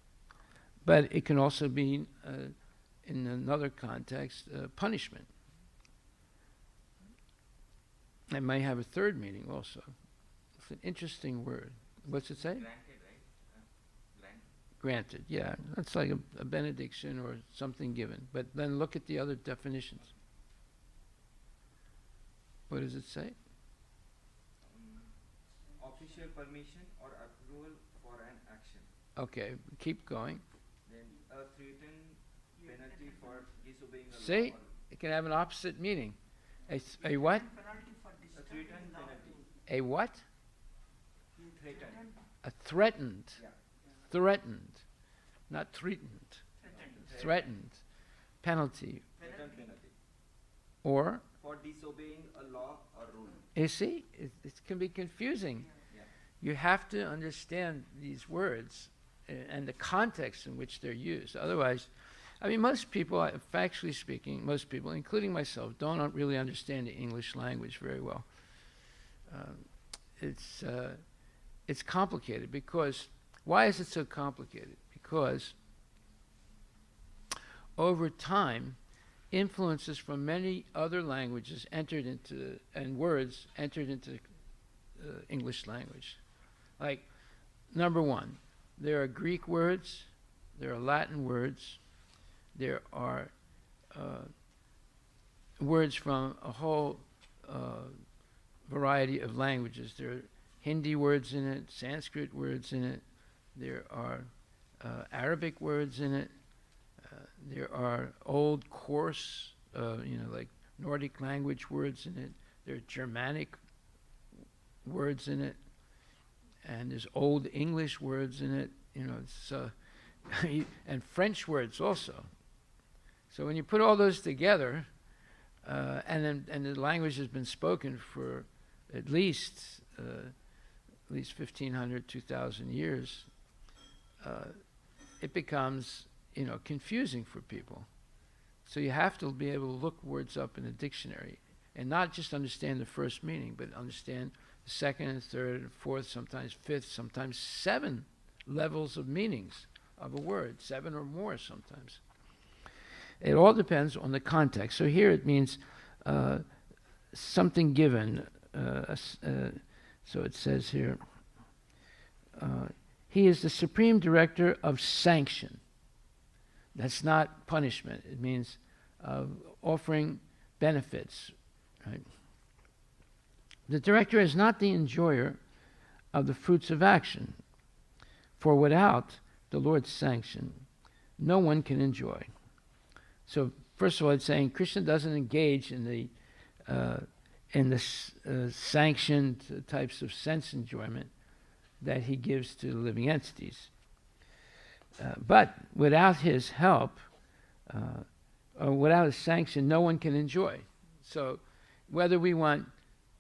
But it can also mean, in another context, punishment. It may have a third meaning also. It's an interesting word. What's it say? Granted, yeah. That's like a benediction or something given. But then look at the other definitions. What does it say? Official permission or approval for an action. Okay, keep going. Then a threatened penalty for disobeying a See? law. It can have an opposite meaning. A what? A threatened penalty. A what? Threatened. A threatened. Yeah. Threatened. Not threatened. Threatened. Penalty. Threatened penalty. Or, For disobeying a law or rule. you see, it can be confusing. Yeah. You have to understand these words and the context in which they're used. Otherwise, I mean, most people, factually speaking, most people, including myself, don't really understand the English language very well. It's complicated because, why is it so complicated? Because over time, influences from many other languages entered into, and words entered into English language. Like, number one, there are Greek words, there are Latin words, there are words from a whole variety of languages. There are Hindi words in it, Sanskrit words in it, there are Arabic words in it, there are old coarse, like Nordic language words in it, there are Germanic words in it, and there's Old English words in it, and French words also. So when you put all those together, and the language has been spoken for at least 1,500, 2,000 years, it becomes confusing for people. So you have to be able to look words up in a dictionary and not just understand the first meaning, but understand the second and third and fourth, sometimes fifth, sometimes 7 levels of meanings of a word, 7 or more sometimes. It all depends on the context. So here it means something given. So it says here, he is the supreme director of sanction. That's not punishment. It means offering benefits. Right? The director is not the enjoyer of the fruits of action, for without the Lord's sanction, no one can enjoy. So first of all, it's saying Krishna doesn't engage in the sanctioned types of sense enjoyment that he gives to the living entities. But without his help, or without his sanction, no one can enjoy. So whether we want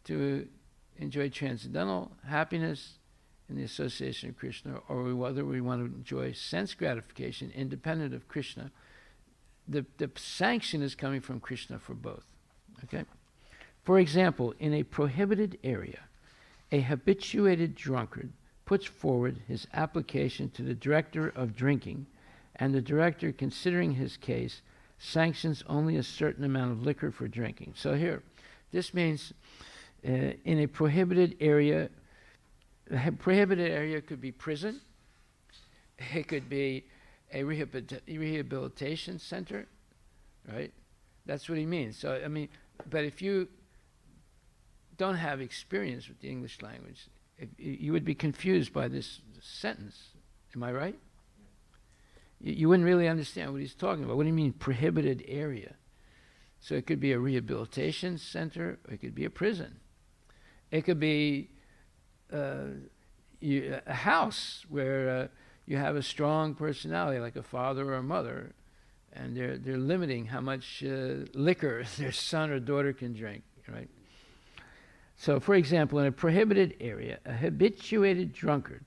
to enjoy transcendental happiness in the association of Krishna, or whether we want to enjoy sense gratification independent of Krishna, the sanction is coming from Krishna for both. Okay? For example, in a prohibited area, a habituated drunkard puts forward his application to the director of drinking, and the director, considering his case, sanctions only a certain amount of liquor for drinking. So here, this means in a prohibited area could be prison, it could be a rehabilitation center, right? That's what he means. So, I mean, but if you don't have experience with the English language, you would be confused by this sentence. Am I right? You wouldn't really understand what he's talking about. What do you mean, prohibited area? So it could be a rehabilitation center, or it could be a prison. It could be a house where you have a strong personality, like a father or a mother, and they're limiting how much liquor their son or daughter can drink, right? So, for example, in a prohibited area, a habituated drunkard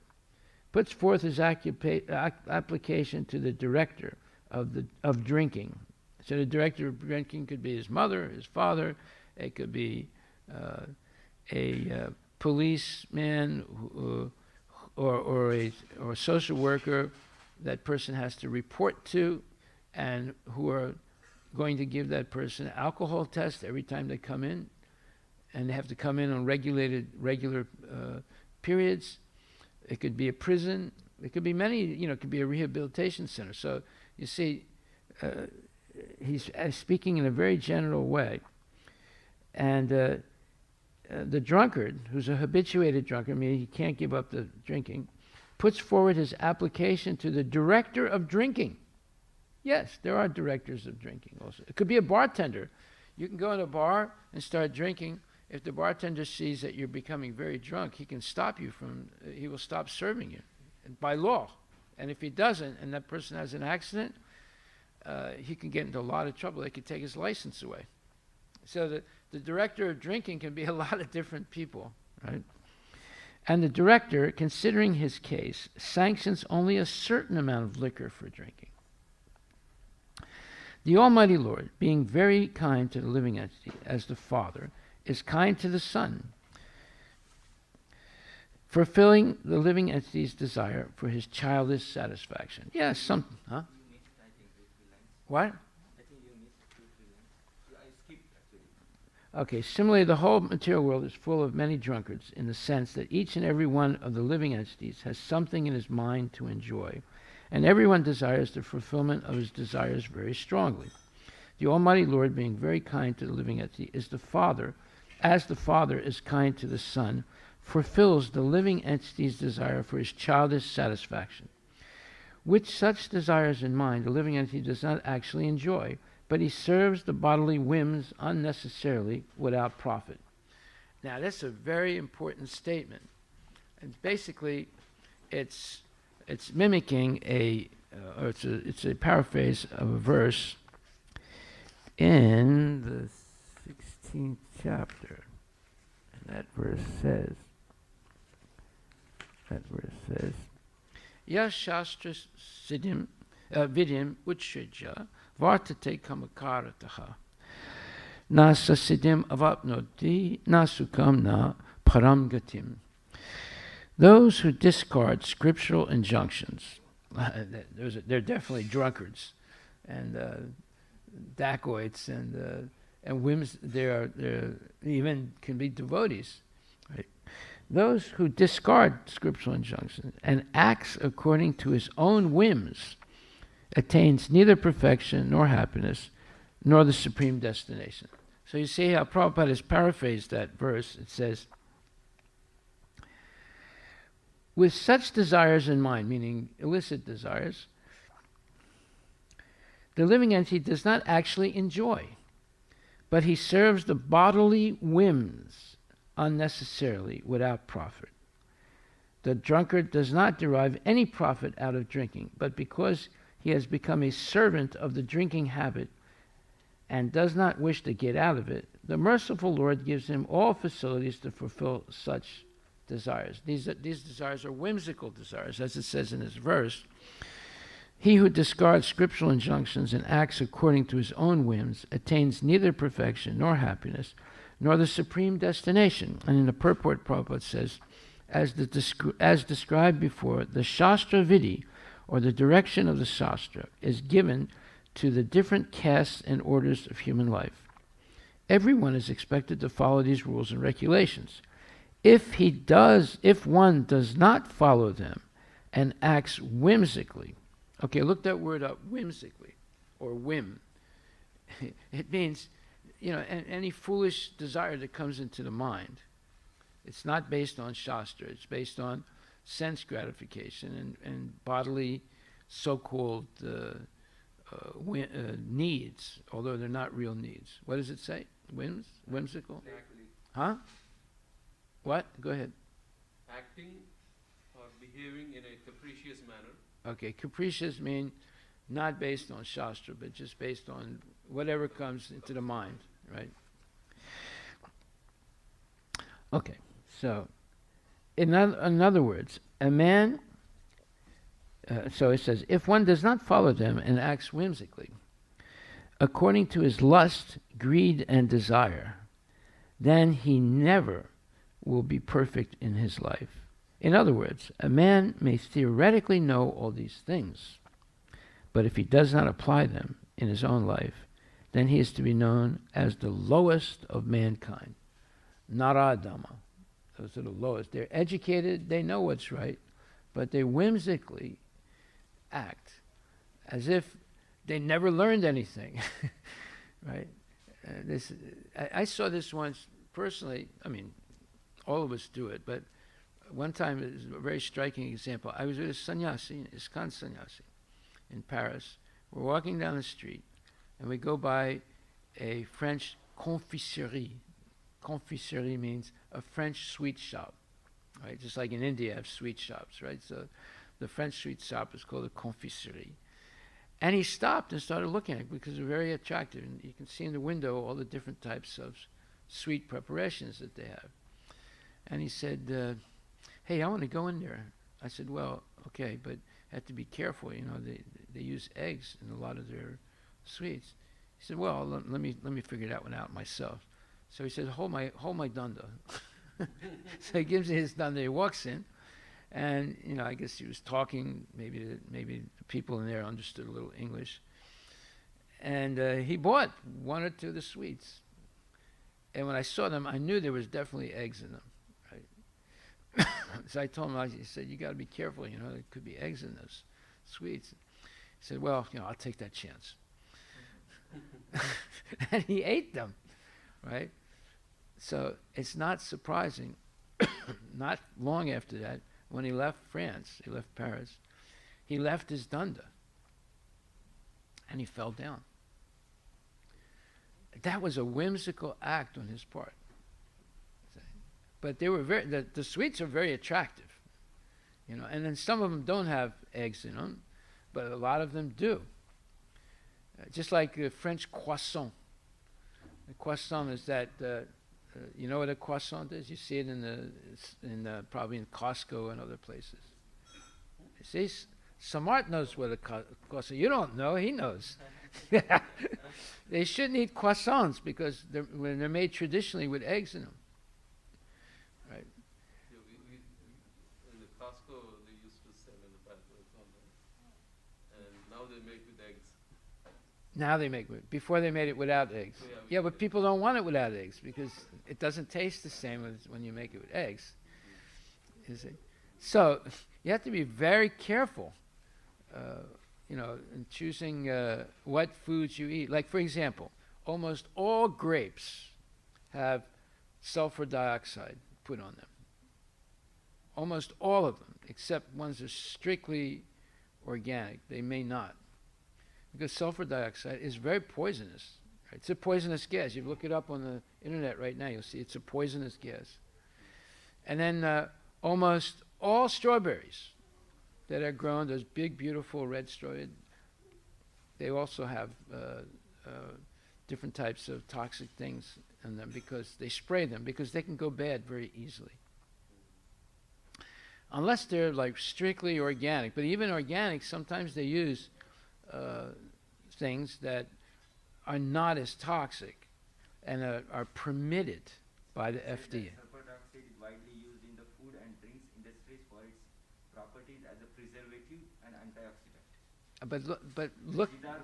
puts forth his application to the director of drinking. So the director of drinking could be his mother, his father. It could be a policeman or a social worker that person has to report to, and who are going to give that person an alcohol test every time they come in, and they have to come in on regular periods. It could be a prison It could be many, it could be a rehabilitation center. So you see, he's speaking in a very general way. And the drunkard, who's a habituated drunkard, meaning he can't give up the drinking, puts forward his application to the director of drinking. Yes, there are directors of drinking also. It could be a bartender. You can go in a bar and start drinking. If the bartender sees that you're becoming very drunk, he can stop you he will stop serving you by law. And if he doesn't, and that person has an accident, he can get into a lot of trouble. They could take his license away. So the director of drinking can be a lot of different people, right? And the director, considering his case, sanctions only a certain amount of liquor for drinking. The Almighty Lord, being very kind to the living entity, as the Father, is kind to the Son, fulfilling the living entity's desire for his childish satisfaction. Yes, huh? What? Okay, similarly, the whole material world is full of many drunkards in the sense that each and every one of the living entities has something in his mind to enjoy, and everyone desires the fulfillment of his desires very strongly. The Almighty Lord, being very kind to the living entity, is the Father, as the Father is kind to the Son, fulfills the living entity's desire for his childish satisfaction. With such desires in mind, the living entity does not actually enjoy, but he serves the bodily whims unnecessarily without profit. Now, that's a very important statement. And basically, it's mimicking it's a paraphrase of a verse in the 16th chapter. And that verse says, Yas Shastra Siddhim Vidyam Utshija Vartate Kamakarataha Nasa Siddhim Avapnoti Nasukam Na Param Gatim. Those who discard scriptural injunctions, they're definitely drunkards and dacoits and whims. They even can be devotees. Right? Those who discard scriptural injunctions and acts according to his own whims attains neither perfection nor happiness nor the supreme destination. So you see how Prabhupada has paraphrased that verse. It says, with such desires in mind, meaning illicit desires, the living entity does not actually enjoy, but he serves the bodily whims unnecessarily without profit. The drunkard does not derive any profit out of drinking, but because he has become a servant of the drinking habit and does not wish to get out of it, the merciful Lord gives him all facilities to fulfill such desires. These desires are whimsical desires, as it says in this verse. He who discards scriptural injunctions and acts according to his own whims attains neither perfection nor happiness nor the supreme destination. And in the purport, Prabhupada says, as described before, the Shastra Vidhi, or the direction of the Shastra, is given to the different castes and orders of human life. Everyone is expected to follow these rules and regulations. If one does not follow them and acts whimsically, okay, look that word up, whimsically, or whim. It means, any foolish desire that comes into the mind. It's not based on Shastra. It's based on sense gratification and bodily so-called needs, although they're not real needs. What does it say? Whimsical? Huh? What? Go ahead. Acting or behaving in a capricious manner. Okay, capricious mean not based on Shastra, but just based on whatever comes into the mind, right? Okay, so in other words, a man, so it says, if one does not follow them and acts whimsically, according to his lust, greed, and desire, then he never will be perfect in his life. In other words, a man may theoretically know all these things, but if he does not apply them in his own life, then he is to be known as the lowest of mankind. Naradama. Those are the lowest. They're educated, they know what's right, but they whimsically act as if they never learned anything, right? I saw this once personally. I mean, all of us do it, but one time it was a very striking example. I was with a sannyasi, an ISKCON sannyasi, in Paris. We're walking down the street, and we go by a French confiserie. Confiserie means a French sweet shop, right? Just like in India, have sweet shops, right? So the French sweet shop is called a confiserie. And he stopped and started looking at it because they're very attractive. And you can see in the window all the different types of sweet preparations that they have. And he said, hey, I want to go in there. I said, well, okay, but have to be careful. You know, they use eggs in a lot of their sweets. He said, well, let me figure that one out myself. So he said, hold my danda. So he gives me his danda. He walks in, and you know, I guess he was talking. Maybe the people in there understood a little English. And he bought one or two of the sweets. And when I saw them, I knew there was definitely eggs in them. Right? So I told him, I said, you got to be careful. You know, there could be eggs in those sweets. He said, well, you know, I'll take that chance. And he ate them, right? So it's not surprising, not long after that, when he left France, he left Paris, he left his danda, and he fell down. That was a whimsical act on his part. But they were the sweets are very attractive, you know, and then some of them don't have eggs in them, but a lot of them do. Just like French croissant. The croissant is that, you know what a croissant is? You see it probably in Costco and other places. You see, Samart knows what a croissant. You don't know, he knows. They shouldn't eat croissants because when they're made traditionally with eggs in them. Right? Yeah, we in the Costco they used to sell in the pamphlets on that, and now they make with eggs. Now they make it. Before they made it without eggs. Yeah, but people don't want it without eggs because it doesn't taste the same as when you make it with eggs. You see? So you have to be very careful, you know, in choosing what foods you eat. Like, for example, almost all grapes have sulfur dioxide put on them. Almost all of them, except ones that are strictly organic. They may not. Because sulfur dioxide is very poisonous. Right? It's a poisonous gas. You look it up on the internet right now, you'll see it's a poisonous gas. And then almost all strawberries that are grown, those big, beautiful red strawberries, they also have different types of toxic things in them because they spray them, because they can go bad very easily. Unless they're like strictly organic. But even organic, sometimes they use things that are not as toxic and are permitted by the FDA. Sulfur dioxide is widely used in the food and drinks industries for its properties as a preservative and antioxidant. But look. These are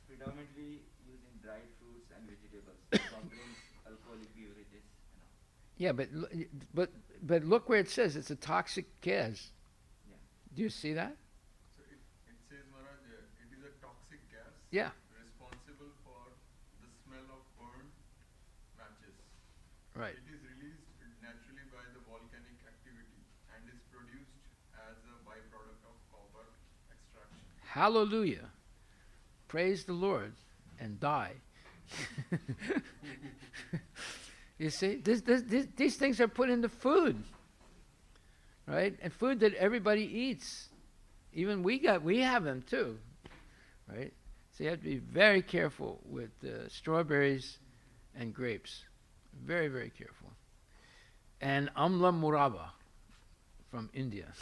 predominantly used in dried fruits and vegetables, soft drinks, alcoholic beverages, and all. Yeah, but look where it says it's a toxic gas. Yeah. Do you see that? So it says, Maharaj, it is a toxic gas Yeah. responsible for the smell of burned matches. Right. It is released naturally by the volcanic activity and is produced as a byproduct of copper extraction. Hallelujah. Praise the Lord and die. You see, these things are put into food, right? And food that everybody eats. Even we have them too, right? So you have to be very careful with strawberries and grapes. Very, very careful. And amla muraba from India.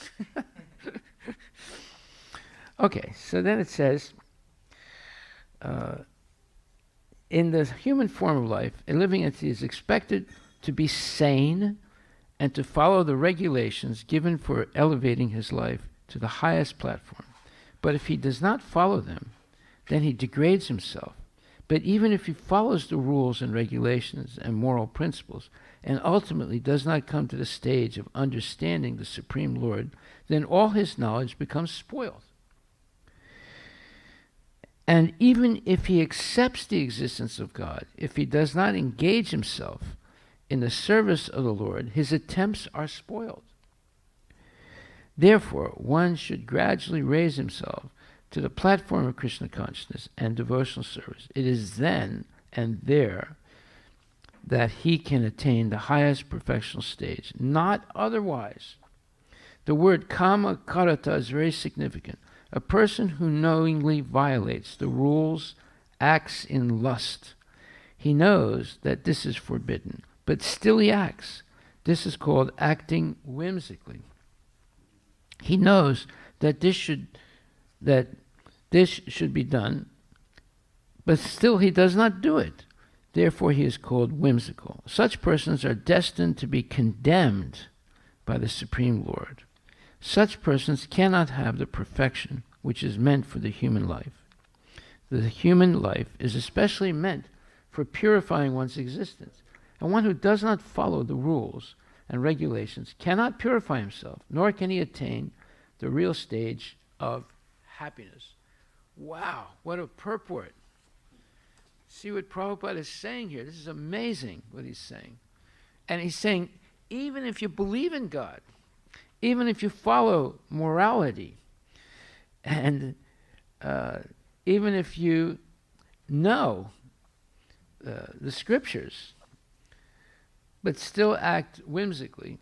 Okay, so then it says, in the human form of life, a living entity is expected to be sane and to follow the regulations given for elevating his life to the highest platform. But if he does not follow them, then he degrades himself But even if he follows the rules and regulations and moral principles, and ultimately does not come to the stage of understanding the Supreme Lord, then all his knowledge becomes spoiled. And even if he accepts the existence of God, if he does not engage himself in the service of the Lord, his attempts are spoiled. Therefore, one should gradually raise himself to the platform of Krishna consciousness and devotional service. It is then and there that he can attain the highest perfectional stage, not otherwise. The word kama karata is very significant. A person who knowingly violates the rules acts in lust. He knows that this is forbidden, but still he acts. This is called acting whimsically. He knows that this should be done, but still he does not do it. Therefore he is called whimsical. Such persons are destined to be condemned by the Supreme Lord. Such persons cannot have the perfection which is meant for the human life. The human life is especially meant for purifying one's existence. And one who does not follow the rules and regulations cannot purify himself, nor can he attain the real stage of happiness. Wow, what a purport. See what Prabhupada is saying here. This is amazing what he's saying. And he's saying, even if you believe in God, even if you follow morality, and even if you know the scriptures, but still act whimsically,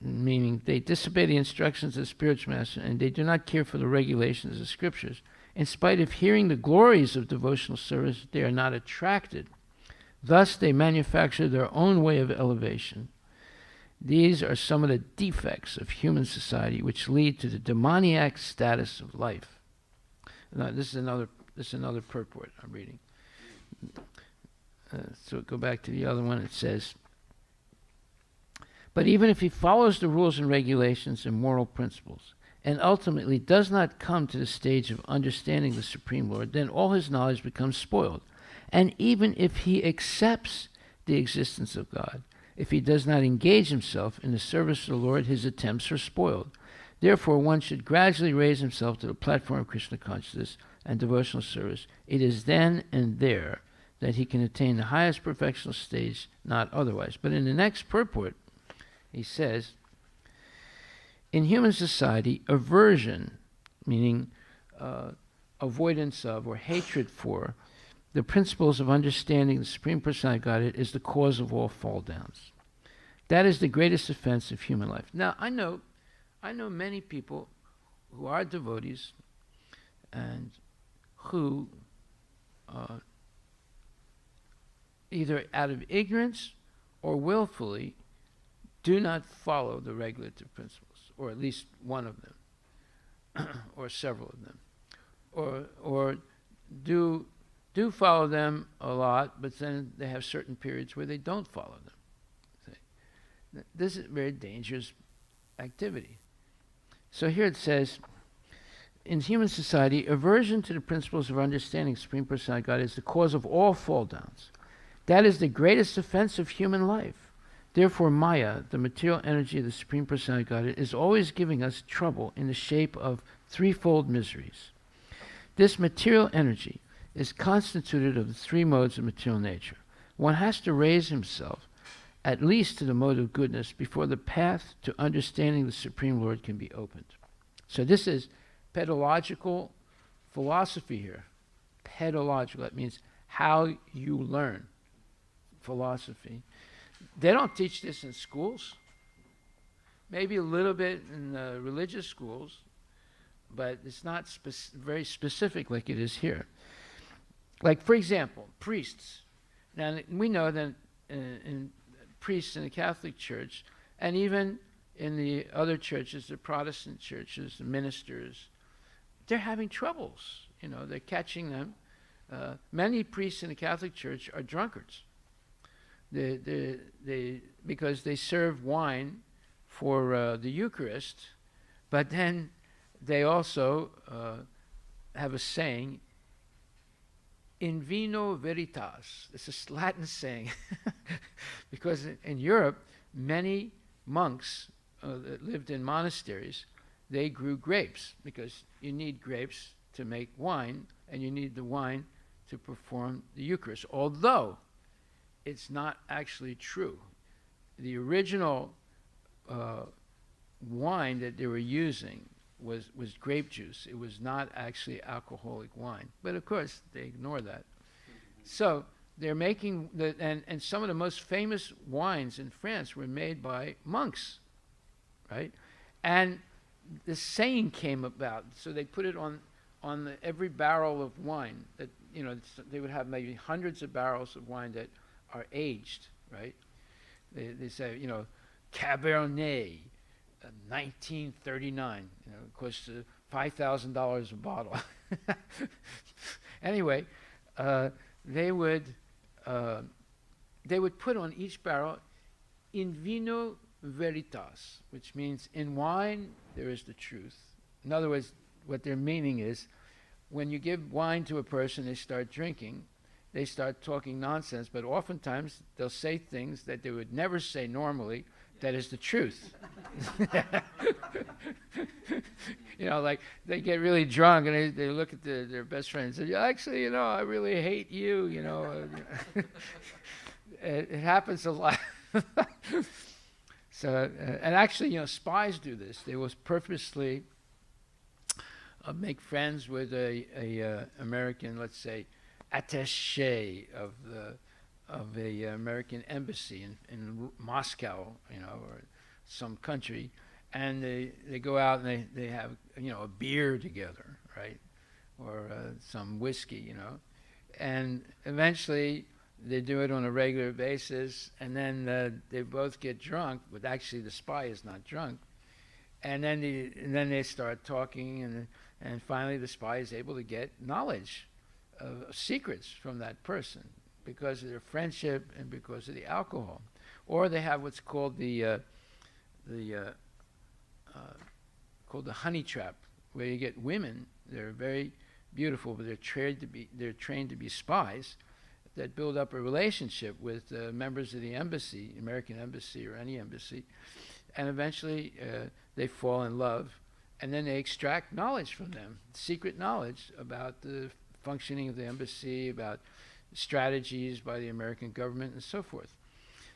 meaning they disobey the instructions of the spiritual master and they do not care for the regulations of the scriptures, in spite of hearing the glories of devotional service, they are not attracted. Thus they manufacture their own way of elevation. These are some of the defects of human society which lead to the demoniac status of life. Now, this is another purport I'm reading. So go back to the other one. It says, but even if he follows the rules and regulations and moral principles, and ultimately does not come to the stage of understanding the Supreme Lord, then all his knowledge becomes spoiled. And even if he accepts the existence of God, if he does not engage himself in the service of the Lord, his attempts are spoiled. Therefore, one should gradually raise himself to the platform of Krishna consciousness and devotional service. It is then and there that he can attain the highest perfectional stage, not otherwise. But in the next purport, he says, in human society, aversion, meaning avoidance of or hatred for the principles of understanding the Supreme Personality of Godhead, is the cause of all fall downs. That is the greatest offense of human life. Now, I know many people who are devotees and who either out of ignorance or willfully do not follow the regulative principles, or at least one of them, or several of them, or do follow them a lot, but then they have certain periods where they don't follow them. See? This is a very dangerous activity. So here it says, in human society, aversion to the principles of understanding Supreme Personality of God is the cause of all fall downs. That is the greatest offense of human life. Therefore, Maya, the material energy of the Supreme Personality of Godhead, is always giving us trouble in the shape of threefold miseries. This material energy is constituted of the three modes of material nature. One has to raise himself at least to the mode of goodness before the path to understanding the Supreme Lord can be opened. So this is pedagogical philosophy here. Pedagogical, that means how you learn philosophy. They don't teach this in schools. Maybe a little bit in religious schools, but it's not very specific like it is here. Like, for example, priests. Now, we know that in priests in the Catholic Church, and even in the other churches, the Protestant churches, the ministers, they're having troubles. You know, they're catching them. Many priests in the Catholic Church are drunkards. Because they serve wine for the Eucharist, but then they also have a saying, in vino veritas. It's a Latin saying. Because in Europe, many monks that lived in monasteries, they grew grapes, because you need grapes to make wine, and you need the wine to perform the Eucharist. Although it's not actually true. The original wine that they were using was grape juice. It was not actually alcoholic wine. But of course, they ignore that. So they're making, and some of the most famous wines in France were made by monks, right? And the saying came about, so they put it on every barrel of wine that, they would have maybe hundreds of barrels of wine that are aged, right? They say, Cabernet, 1939, costs $5,000 a bottle. Anyway, they would put on each barrel in vino veritas, which means in wine there is the truth. In other words, what their meaning is, when you give wine to a person, they start drinking, they start talking nonsense, but oftentimes they'll say things that they would never say normally, that is the truth. Like they get really drunk and they look at their best friend and say, actually, I really hate you, It happens a lot. So, and actually, spies do this. They will purposely make friends with a American, let's say, attaché of a American embassy in Moscow, or some country, and they go out and they have a beer together, right, or some whiskey, and eventually they do it on a regular basis, and then they both get drunk, but actually the spy is not drunk, and then they start talking, and finally the spy is able to get knowledge of secrets from that person because of their friendship and because of the alcohol. Or they have what's called the honey trap, where you get women. They're very beautiful, but they're trained to be spies that build up a relationship with members of the embassy, American embassy or any embassy, and eventually they fall in love, and then they extract knowledge from them, secret knowledge about the functioning of the embassy, about strategies by the American government, and so forth.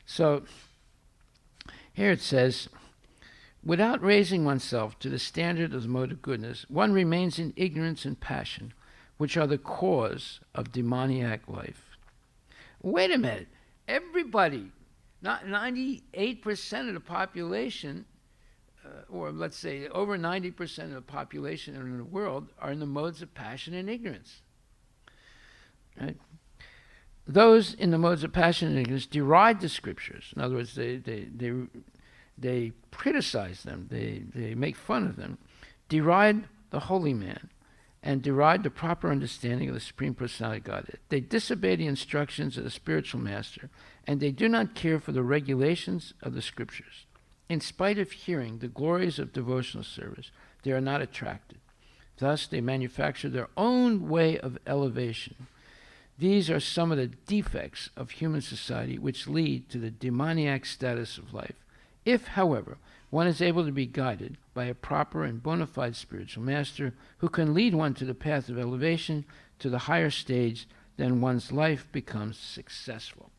So here it says, without raising oneself to the standard of the mode of goodness, one remains in ignorance and passion, which are the cause of demoniac life. Wait a minute. Everybody, not 98% of the population, or let's say over 90% of the population in the world, are in the modes of passion and ignorance. Right? Those in the modes of passion and ignorance deride the scriptures. In other words, they criticize them, they make fun of them, deride the holy man, and deride the proper understanding of the Supreme Personality of Godhead. They disobey the instructions of the spiritual master, and they do not care for the regulations of the scriptures. In spite of hearing the glories of devotional service, they are not attracted. Thus, they manufacture their own way of elevation. These are some of the defects of human society which lead to the demoniac status of life. If, however, one is able to be guided by a proper and bona fide spiritual master who can lead one to the path of elevation to the higher stage, then one's life becomes successful.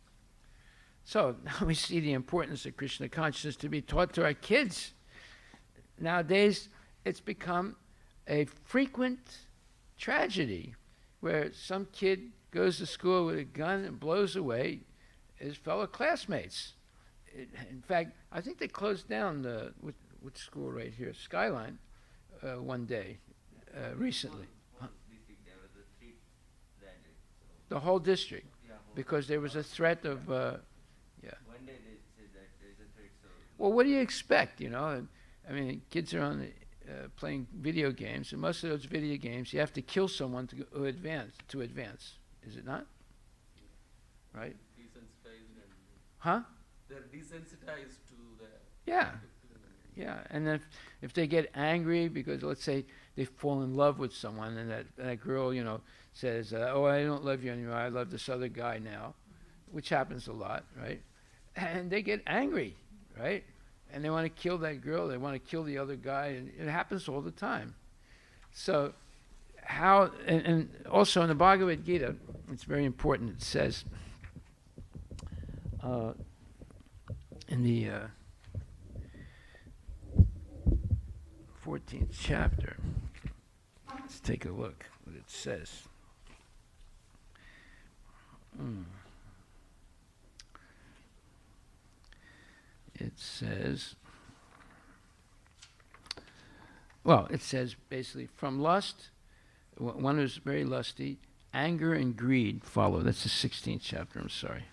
So now we see the importance of Krishna consciousness to be taught to our kids. Nowadays, it's become a frequent tragedy where some kid goes to school with a gun and blows away his fellow classmates. In fact, I think they closed down which school right here, Skyline, one day recently. The whole district, because there was a threat of. One day they said that there is a threat. So well, what do you expect? I mean, kids are on playing video games, and most of those video games, you have to kill someone to advance. Is it not? Right? Desensitized and Huh? they're desensitized to the. Yeah. Yeah, and if they get angry because, let's say, they fall in love with someone, and that girl, says, "Oh, I don't love you anymore. I love this other guy now," which happens a lot, right? And they get angry, right? And they want to kill that girl. They want to kill the other guy, and it happens all the time. So, and also in the Bhagavad Gita, it's very important. It says in the 14th chapter. Let's take a look what it says. It says, it says basically, from lust, one who's very lusty, anger and greed follow. That's the 16th chapter, I'm sorry.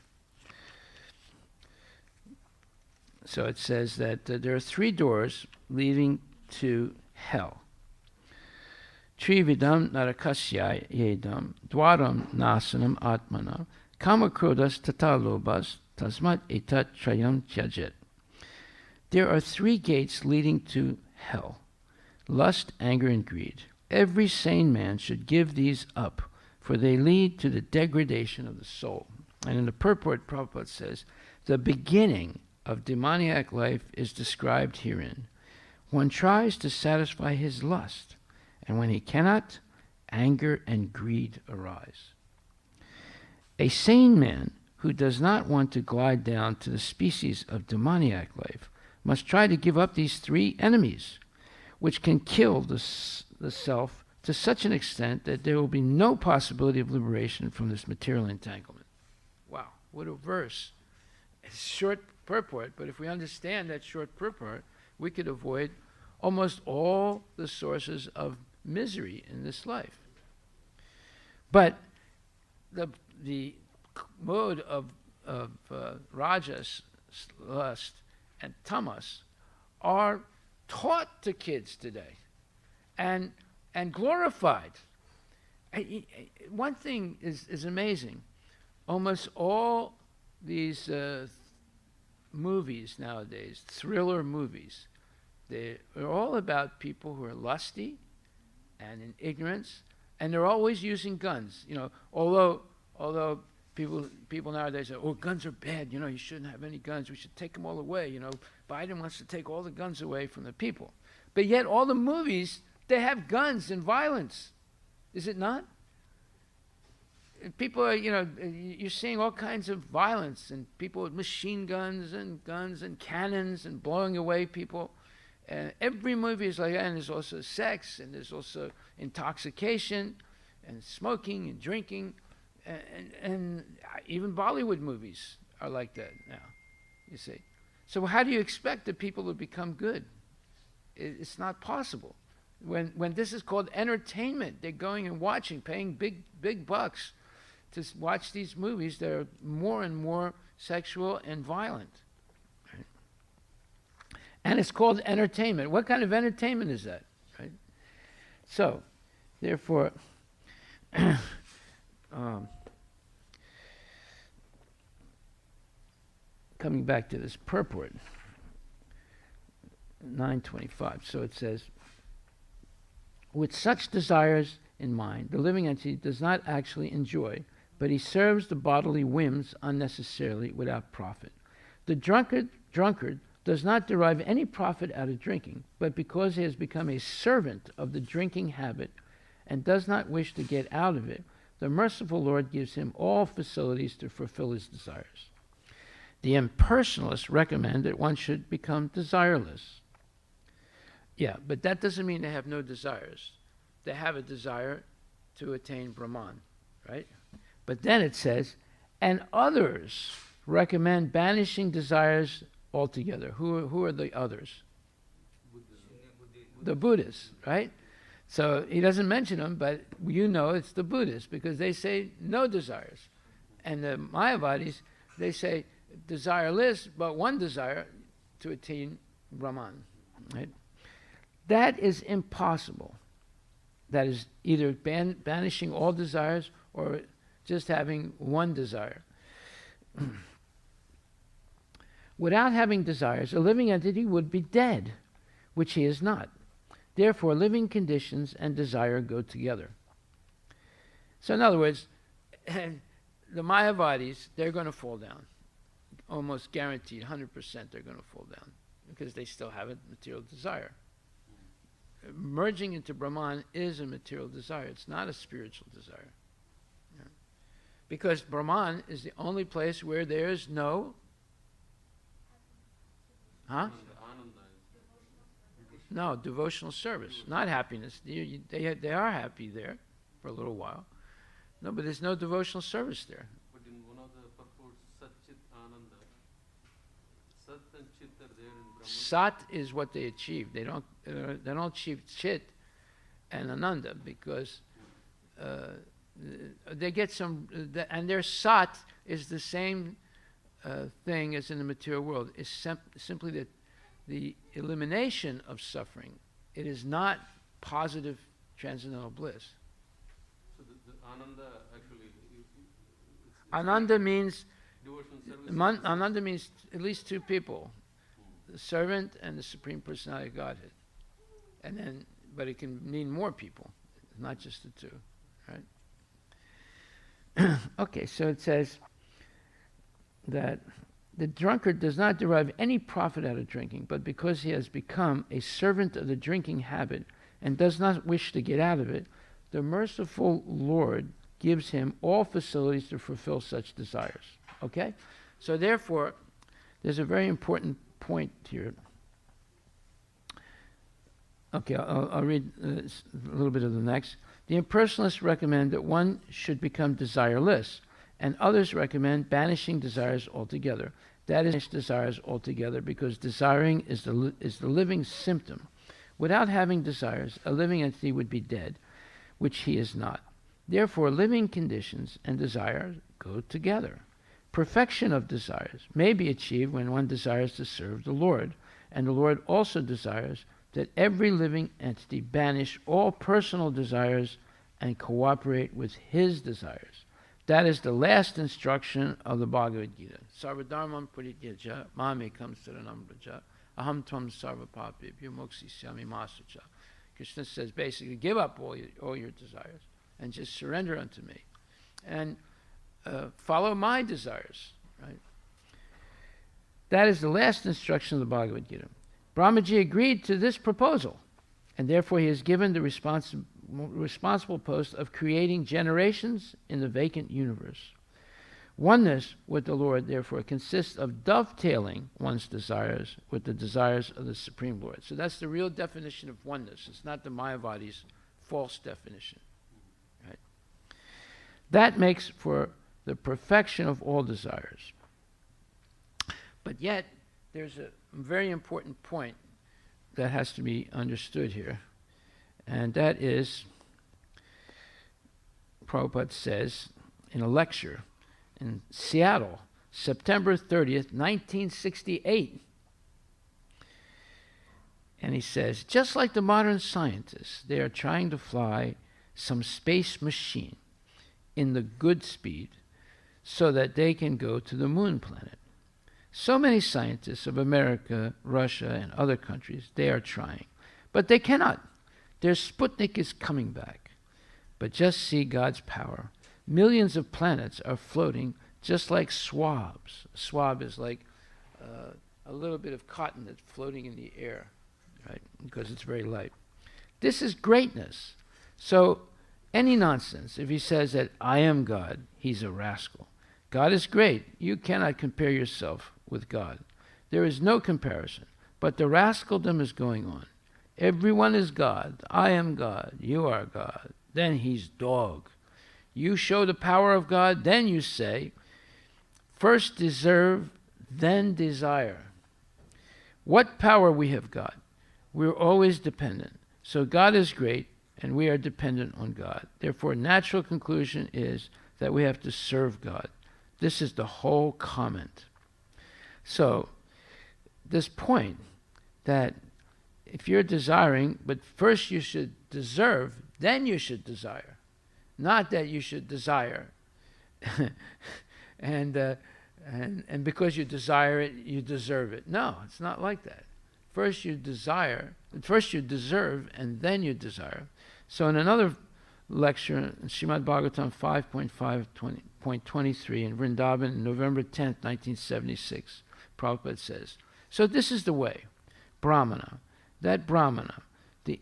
So it says that there are 3 doors leading to hell. Trividam narakasya yedam, dwaram nasanam atmanam, kamakrodas tatalobas, tasmat etat trayam tyajet. There are 3 gates leading to hell: lust, anger, and greed. Every sane man should give these up, for they lead to the degradation of the soul. And in the purport, Prabhupada says, the beginning of demoniac life is described herein. One tries to satisfy his lust, and when he cannot, anger and greed arise. A sane man who does not want to glide down to the species of demoniac life must try to give up these 3 enemies, which can kill the self to such an extent that there will be no possibility of liberation from this material entanglement. Wow, what a verse. It's short purport, but if we understand that short purport, we could avoid almost all the sources of misery in this life. But the mode of rajas, lust, and tamas are taught to kids today and glorified. One thing is amazing. Almost all these movies nowadays, thriller movies, they are all about people who are lusty and in ignorance, and they're always using guns. Although people nowadays say, "Oh, guns are bad. You shouldn't have any guns. We should take them all away." Biden wants to take all the guns away from the people, but yet all the movies, they have guns and violence. Is it not? People are, you're seeing all kinds of violence and people with machine guns and cannons and blowing away people. And every movie is like that, and there's also sex, and there's also intoxication, and smoking, and drinking, and even Bollywood movies are like that now, you see. So how do you expect the people to become good? It's not possible. When this is called entertainment, they're going and watching, paying big bucks to watch these movies that are more and more sexual and violent. And it's called entertainment. What kind of entertainment is that, right? So, therefore, coming back to this purport, 925. So it says, with such desires in mind, the living entity does not actually enjoy, but he serves the bodily whims unnecessarily without profit. The drunkard does not derive any profit out of drinking, but because he has become a servant of the drinking habit and does not wish to get out of it, the merciful Lord gives him all facilities to fulfill his desires. The impersonalists recommend that one should become desireless. Yeah, but that doesn't mean they have no desires. They have a desire to attain Brahman, right? But then it says, and others recommend banishing desires altogether. Who are the others? The Buddhists, right? So he doesn't mention them, but it's the Buddhists because they say no desires. And the Mayavadis, they say desireless, but one desire to attain Brahman, right? That is impossible. That is either banishing all desires or just having one desire. Without having desires, a living entity would be dead. which he is not. Therefore, living conditions and desire go together. So in other words, the Mayavadis, they're going to fall down. Almost guaranteed, 100% they're going to fall down because they still have a material desire. Merging into Brahman is a material desire. It's not a spiritual desire. Yeah. Because Brahman is the only place where there's no... Huh? No, devotional service, not happiness. They are happy there for a little while. No, but there's no devotional service there. But in one of the purports, Sat Chit Ananda, Sat and Chit are there in Brahman. Sat is what they achieve. They don't achieve Chit and Ananda because they get some, and their Sat is the same thing as in the material world. It's simply that the elimination of suffering. It is not positive transcendental bliss. So the Ananda actually... Ananda means... Devotional service. Ananda means at least two people. The servant and the Supreme Personality of Godhead. And then, but it can mean more people, not just the two, right? Okay, so it says that the drunkard does not derive any profit out of drinking, but because he has become a servant of the drinking habit and does not wish to get out of it, the merciful Lord gives him all facilities to fulfill such desires. Okay? So therefore, there's a very important point here. Okay, I'll read a little bit of the next. The impersonalists recommend that one should become desireless, and others recommend banishing desires altogether. That is, desires altogether, because desiring is the living symptom. Without having desires, a living entity would be dead, which he is not. Therefore, living conditions and desires go together. Perfection of desires may be achieved when one desires to serve the Lord, and the Lord also desires that every living entity banish all personal desires and cooperate with his desires. That is the last instruction of the Bhagavad Gita. Sarvadharmam parityaja mame comes to the nambraja aham tvam sarvapapibhyo mokshisyami masacha. Krishna says basically, give up all your desires and just surrender unto me. And follow my desires, right? That is the last instruction of the Bhagavad Gita. Brahmaji agreed to this proposal, and therefore he is given the responsible post of creating generations in the vacant universe. Oneness with the Lord, therefore, consists of dovetailing one's desires with the desires of the Supreme Lord. So that's the real definition of oneness. It's not the Mayavadi's false definition. Right? That makes for the perfection of all desires. But yet, there's a very important point that has to be understood here, and that is, Prabhupada says in a lecture in Seattle, September 30th, 1968, and he says, just like the modern scientists, they are trying to fly some space machine in the good speed so that they can go to the moon planet. So many scientists of America, Russia, and other countries, they are trying. But they cannot. Their Sputnik is coming back. But just see God's power. Millions of planets are floating just like swabs. A swab is like a little bit of cotton that's floating in the air, right? Because it's very light. This is greatness. So any nonsense, if he says that I am God, he's a rascal. God is great. You cannot compare yourself with God. There is no comparison. But the rascaldom is going on. Everyone is God. I am God. You are God. Then he's dog. You show the power of God, then you say, first deserve, then desire. What power we have got? We're always dependent. So God is great, and we are dependent on God. Therefore, natural conclusion is that we have to serve God. This is the whole comment. So, this point that if you're desiring, but first you should deserve, then you should desire. Not that you should desire. and because you desire it, you deserve it. No, it's not like that. First you deserve, and then you desire. So in another lecture in Srimad Bhagavatam 5.5.23 in Vrindavan, November 10th, 1976, Prabhupada says, so this is the way. Brahmana, that Brahmana, the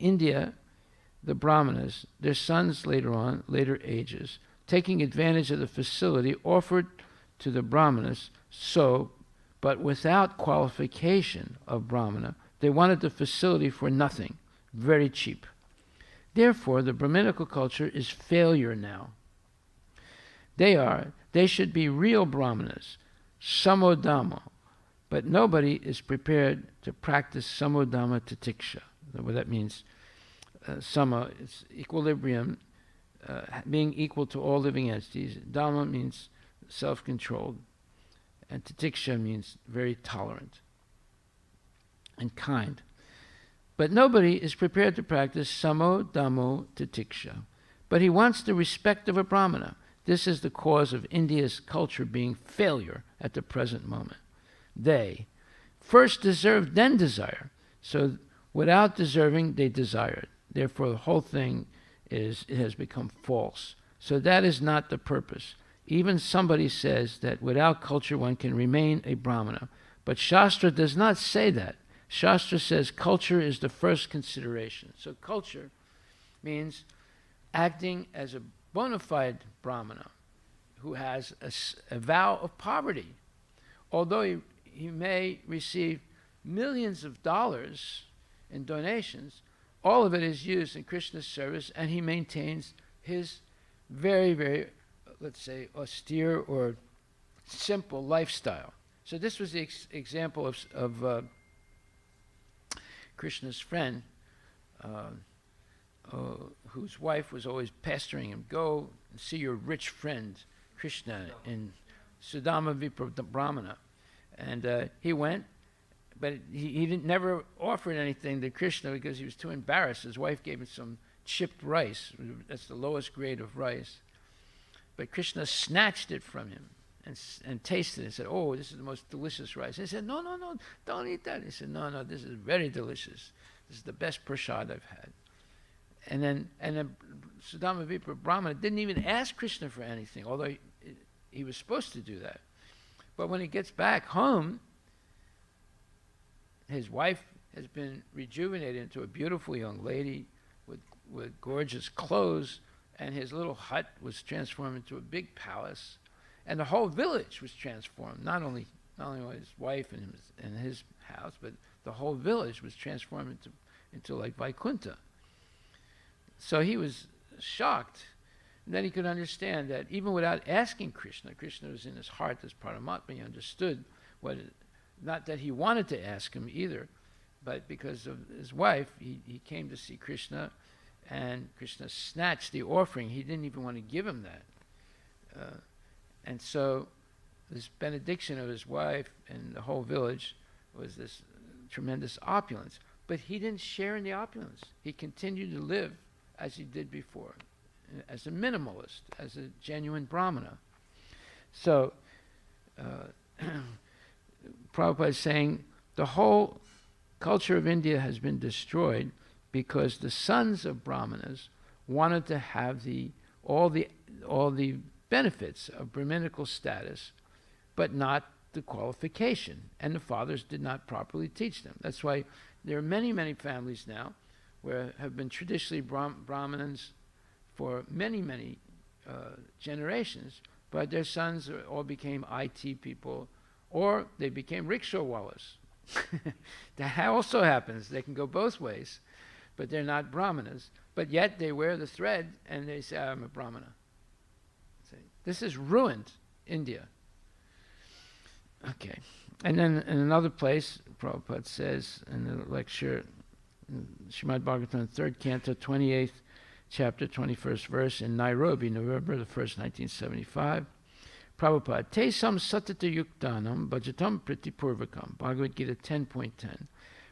Brahmanas, their sons later ages, taking advantage of the facility offered to the Brahmanas, but without qualification of Brahmana, they wanted the facility for nothing, very cheap. Therefore, the Brahminical culture is failure now. They should be real Brahmanas, samodhamma, but nobody is prepared to practice samodhamma titiksha. What that means, sama is equilibrium, being equal to all living entities. Dhamma means self-controlled, and titiksha means very tolerant and kind. But nobody is prepared to practice samo dhammo titiksha. But he wants the respect of a Brahmana. This is the cause of India's culture being failure at the present moment. They first deserve, then desire. So without deserving, they desire it. Therefore, the whole thing has become false. So that is not the purpose. Even somebody says that without culture one can remain a Brahmana. But Shastra does not say that. Shastra says culture is the first consideration. So culture means acting as a bona fide Brahmana who has a vow of poverty. Although he may receive millions of dollars in donations, all of it is used in Krishna's service, and he maintains his very, very, let's say, austere or simple lifestyle. So this was the example of Krishna's friend, whose wife was always pestering him, go and see your rich friend, Krishna, in Sudama Vipra Brahmana. And he went, but he never offered anything to Krishna because he was too embarrassed. His wife gave him some chipped rice. That's the lowest grade of rice. But Krishna snatched it from him and tasted it and said, oh, this is the most delicious rice. And he said, no, don't eat that. He said, no, this is very delicious. This is the best prasad I've had. And then Sudama Vipra Brahmana didn't even ask Krishna for anything, although he was supposed to do that. But when he gets back home, his wife has been rejuvenated into a beautiful young lady with gorgeous clothes, and his little hut was transformed into a big palace, and the whole village was transformed. Not only his wife and his house, but the whole village was transformed into like Vaikuntha. So he was shocked. And then he could understand that even without asking Krishna was in his heart as Paramatma. He understood not that he wanted to ask him either, but because of his wife, he came to see Krishna, and Krishna snatched the offering. He didn't even want to give him that. And so this benediction of his wife and the whole village was this tremendous opulence. But he didn't share in the opulence. He continued to live as he did before, as a minimalist, as a genuine Brahmana. So Prabhupada is saying the whole culture of India has been destroyed because the sons of Brahmanas wanted to have all the benefits of Brahminical status, but not the qualification. And the fathers did not properly teach them. That's why there are many, many families now where have been traditionally Brahmins for many, many generations, but their sons all became IT people, or they became rickshawallas. That also happens. They can go both ways, but they're not Brahmanas. But yet they wear the thread and they say, I'm a Brahmana. See? This has ruined India. Okay. And then in another place, Prabhupada says in the lecture, Srimad Bhagavatam, 3rd Canto, 28th chapter, 21st verse, in Nairobi, November the 1st, 1975, Prabhupada, Te sam satata yuktanam bhajatam pritipurvakam, Bhagavad Gita 10.10.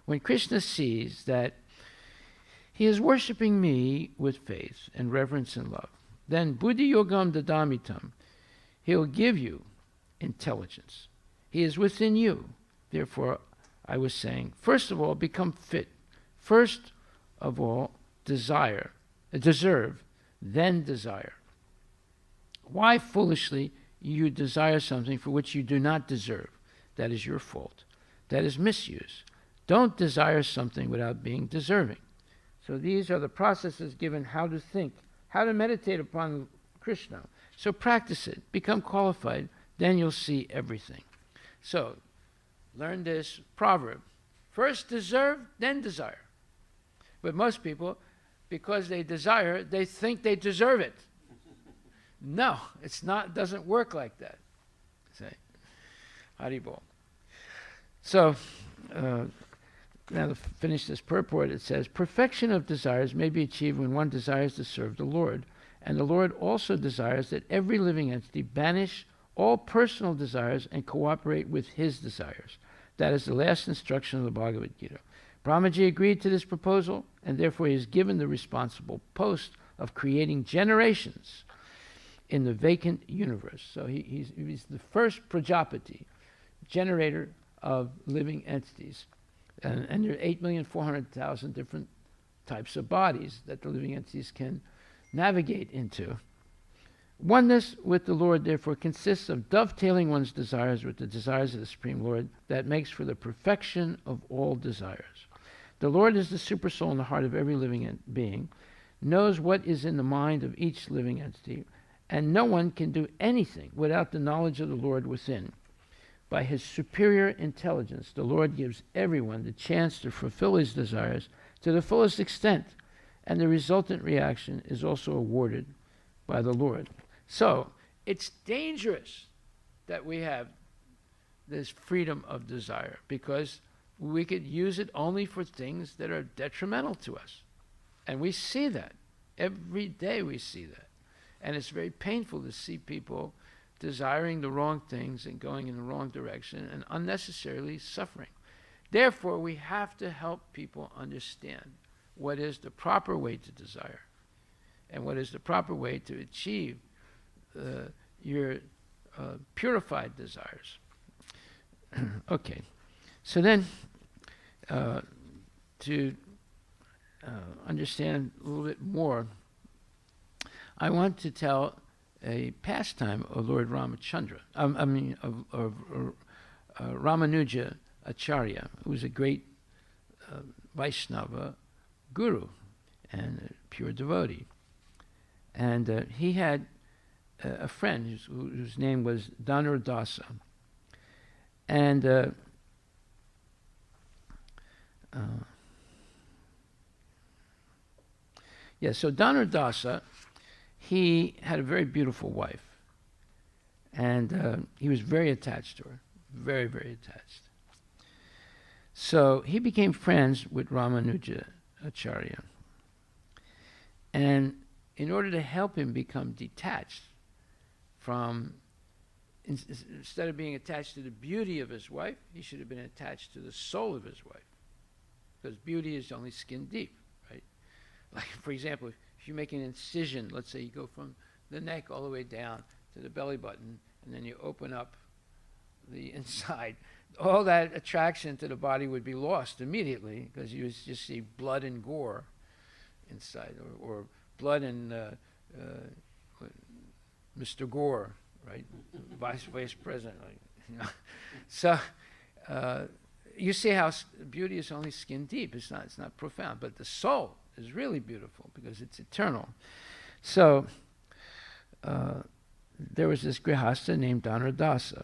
When Krishna sees that he is worshipping me with faith and reverence and love, then buddhi yogam dadamitam, he'll give you intelligence. He is within you. Therefore, I was saying, first of all, become fit. First of all, deserve, then desire. Why foolishly you desire something for which you do not deserve? That is your fault. That is misuse. Don't desire something without being deserving. So these are the processes given how to think, how to meditate upon Krishna. So practice it, become qualified, then you'll see everything. So learn this proverb. First deserve, then desire. But most people, because they desire, they think they deserve it. No, it's not, doesn't work like that. Say, Haribol. So, now to finish this purport, it says, perfection of desires may be achieved when one desires to serve the Lord. And the Lord also desires that every living entity banish all personal desires and cooperate with his desires. That is the last instruction of the Bhagavad Gita. Brahmaji agreed to this proposal, and therefore he is given the responsible post of creating generations in the vacant universe. So he's the first Prajapati, generator of living entities. And there are 8,400,000 different types of bodies that the living entities can navigate into. Oneness with the Lord, therefore, consists of dovetailing one's desires with the desires of the Supreme Lord. That makes for the perfection of all desires. The Lord is the supersoul in the heart of every living being, knows what is in the mind of each living entity, and no one can do anything without the knowledge of the Lord within. By his superior intelligence, the Lord gives everyone the chance to fulfill his desires to the fullest extent, and the resultant reaction is also awarded by the Lord. So, it's dangerous that we have this freedom of desire, because we could use it only for things that are detrimental to us. And we see that. Every day we see that. And it's very painful to see people desiring the wrong things and going in the wrong direction and unnecessarily suffering. Therefore, we have to help people understand what is the proper way to desire and what is the proper way to achieve your purified desires. Okay, so then to understand a little bit more, I want to tell a pastime of Lord Ramachandra, of Ramanuja Acharya, who was a great Vaishnava guru and a pure devotee. And he had a friend whose name was Dhanurdasa. And so Dhanurdasa, he had a very beautiful wife. And he was very attached to her, very, very attached. So he became friends with Ramanuja Acharya. And in order to help him become detached from, instead of being attached to the beauty of his wife, he should have been attached to the soul of his wife. Because beauty is only skin deep, right? Like, for example, if you make an incision, let's say you go from the neck all the way down to the belly button, and then you open up the inside, all that attraction to the body would be lost immediately, because you just see blood and gore inside, or blood and Mr. Gore, right? Vice President. Like, you know. So you see how beauty is only skin deep. It's not profound, but the soul is really beautiful because it's eternal. So there was this grihastha named Dhanurdasa.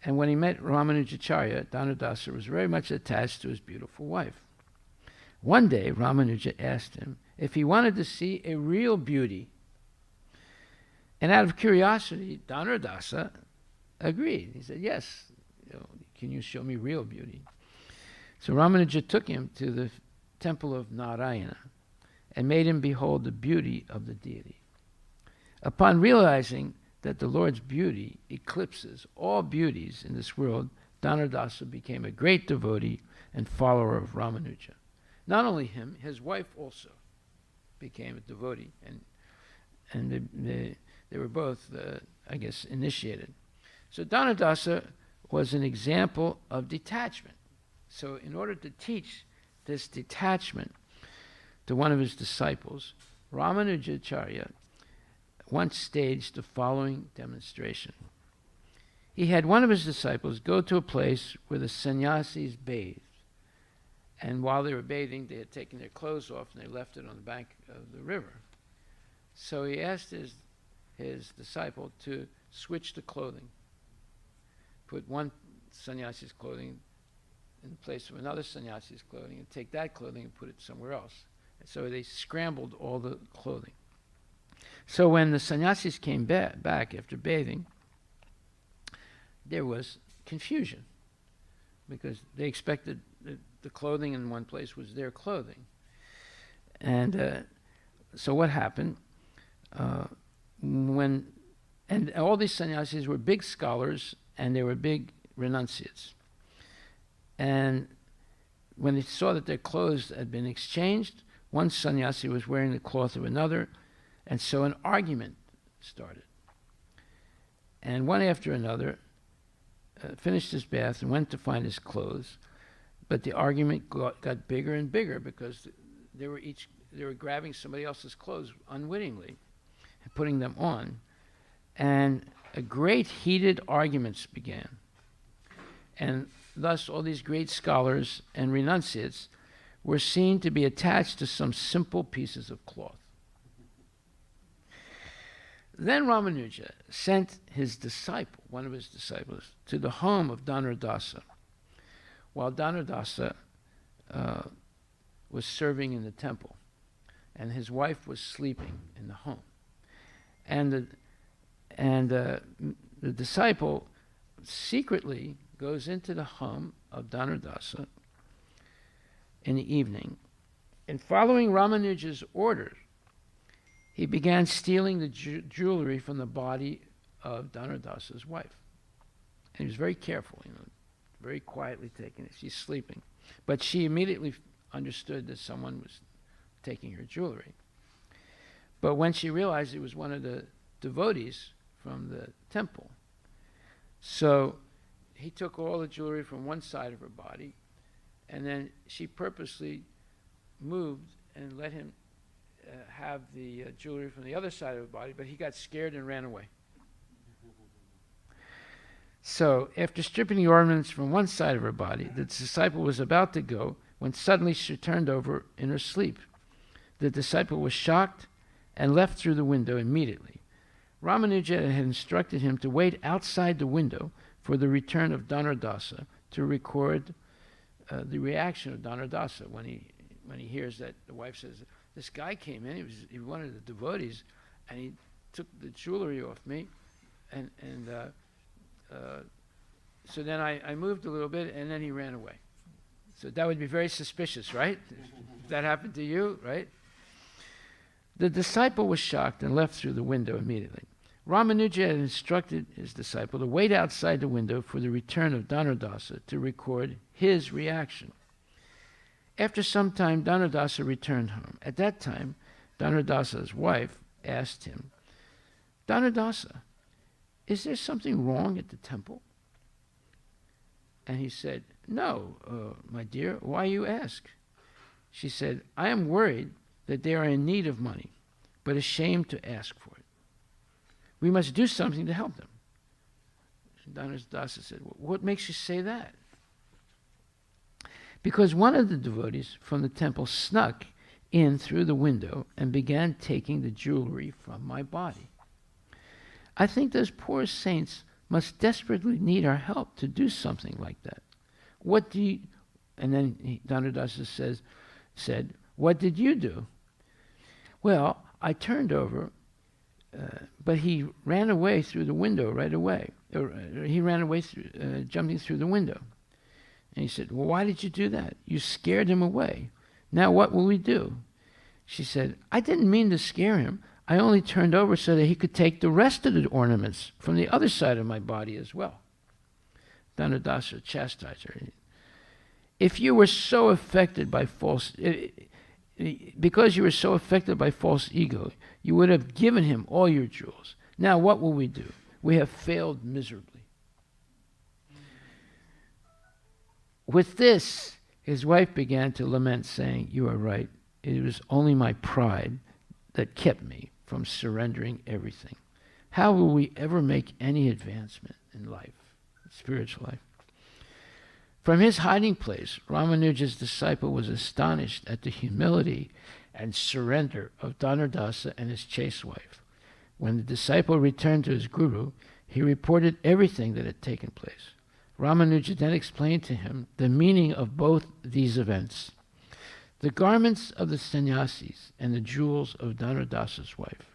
And when he met Ramanujacharya, Dhanurdasa was very much attached to his beautiful wife. One day, Ramanuja asked him if he wanted to see a real beauty. And out of curiosity, Dhanurdasa agreed. He said, yes, can you show me real beauty? So Ramanuja took him to the temple of Narayana and made him behold the beauty of the deity. Upon realizing that the Lord's beauty eclipses all beauties in this world, Dhanurdasa became a great devotee and follower of Ramanuja. Not only him, his wife also became a devotee, and they were both, I guess, initiated. So Dhanurdasa was an example of detachment. So in order to teach this detachment to one of his disciples, Ramanujacharya once staged the following demonstration. He had one of his disciples go to a place where the sannyasis bathed. And while they were bathing, they had taken their clothes off and they left it on the bank of the river. So he asked his disciple to switch the clothing. Put one sannyasi's clothing in place of another sannyasi's clothing and take that clothing and put it somewhere else. And so they scrambled all the clothing. So when the sannyasis came back after bathing, there was confusion because they expected the clothing in one place was their clothing. And so what happened? And all these sannyasis were big scholars and they were big renunciates. And when they saw that their clothes had been exchanged, one sannyasi was wearing the cloth of another, and so an argument started. And one after another finished his bath and went to find his clothes, but the argument got bigger and bigger because they were grabbing somebody else's clothes unwittingly and putting them on, and a great heated arguments began. And thus all these great scholars and renunciates were seen to be attached to some simple pieces of cloth. Then Ramanuja sent his disciple, one of his disciples, to the home of Dhanurdasa, while Dhanurdasa was serving in the temple, and his wife was sleeping in the home. And the disciple secretly goes into the home of Dhanurdasa in the evening, and following Ramanuja's orders, he began stealing the jewelry from the body of Dhanurdasa's wife. And he was very careful, very quietly taking it. She's sleeping. But she immediately understood that someone was taking her jewelry. But when she realized it was one of the devotees from the temple, so he took all the jewelry from one side of her body, and then she purposely moved and let him have the jewelry from the other side of her body, but he got scared and ran away. So after stripping the ornaments from one side of her body, the disciple was about to go when suddenly she turned over in her sleep. The disciple was shocked and left through the window immediately. Ramanuja had instructed him to wait outside the window for the return of Dhanurdasa to record the reaction of Dhanurdasa when he hears that the wife says, "This guy came in, he was one of the devotees, and he took the jewelry off me, and so then I moved a little bit, and then he ran away." So that would be very suspicious, right? If that happened to you, right? The disciple was shocked and left through the window immediately. Ramanuja had instructed his disciple to wait outside the window for the return of Dhanurdasa to record his reaction. After some time, Dhanurdasa returned home. At that time, Dhanurdasa's wife asked him, "Dhanurdasa, is there something wrong at the temple?" And he said, "No, my dear, why you ask?" She said, "I am worried that they are in need of money, but ashamed to ask for it. We must do something to help them." And Dhanurdasa said, "What makes you say that?" "Because one of the devotees from the temple snuck in through the window and began taking the jewelry from my body. I think those poor saints must desperately need our help to do something like that. What do you..." And then Dhanurdasa said, "What did you do?" "Well, I turned over, but he ran away through the window right away. He ran away jumping through the window." And he said, "Well, why did you do that? You scared him away. Now what will we do?" She said, "I didn't mean to scare him. I only turned over so that he could take the rest of the ornaments from the other side of my body as well." Dhanurdasa chastised her. Because you were so affected by false ego, you would have given him all your jewels. Now what will we do? We have failed miserably." With this, his wife began to lament, saying, "You are right. It was only my pride that kept me from surrendering everything. How will we ever make any advancement in life, spiritual life?" From his hiding place, Ramanuja's disciple was astonished at the humility and surrender of Dhanurdasa and his chaste wife. When the disciple returned to his guru, he reported everything that had taken place. Ramanuja then explained to him the meaning of both these events. The garments of the sannyasis and the jewels of Dhanurdasa's wife.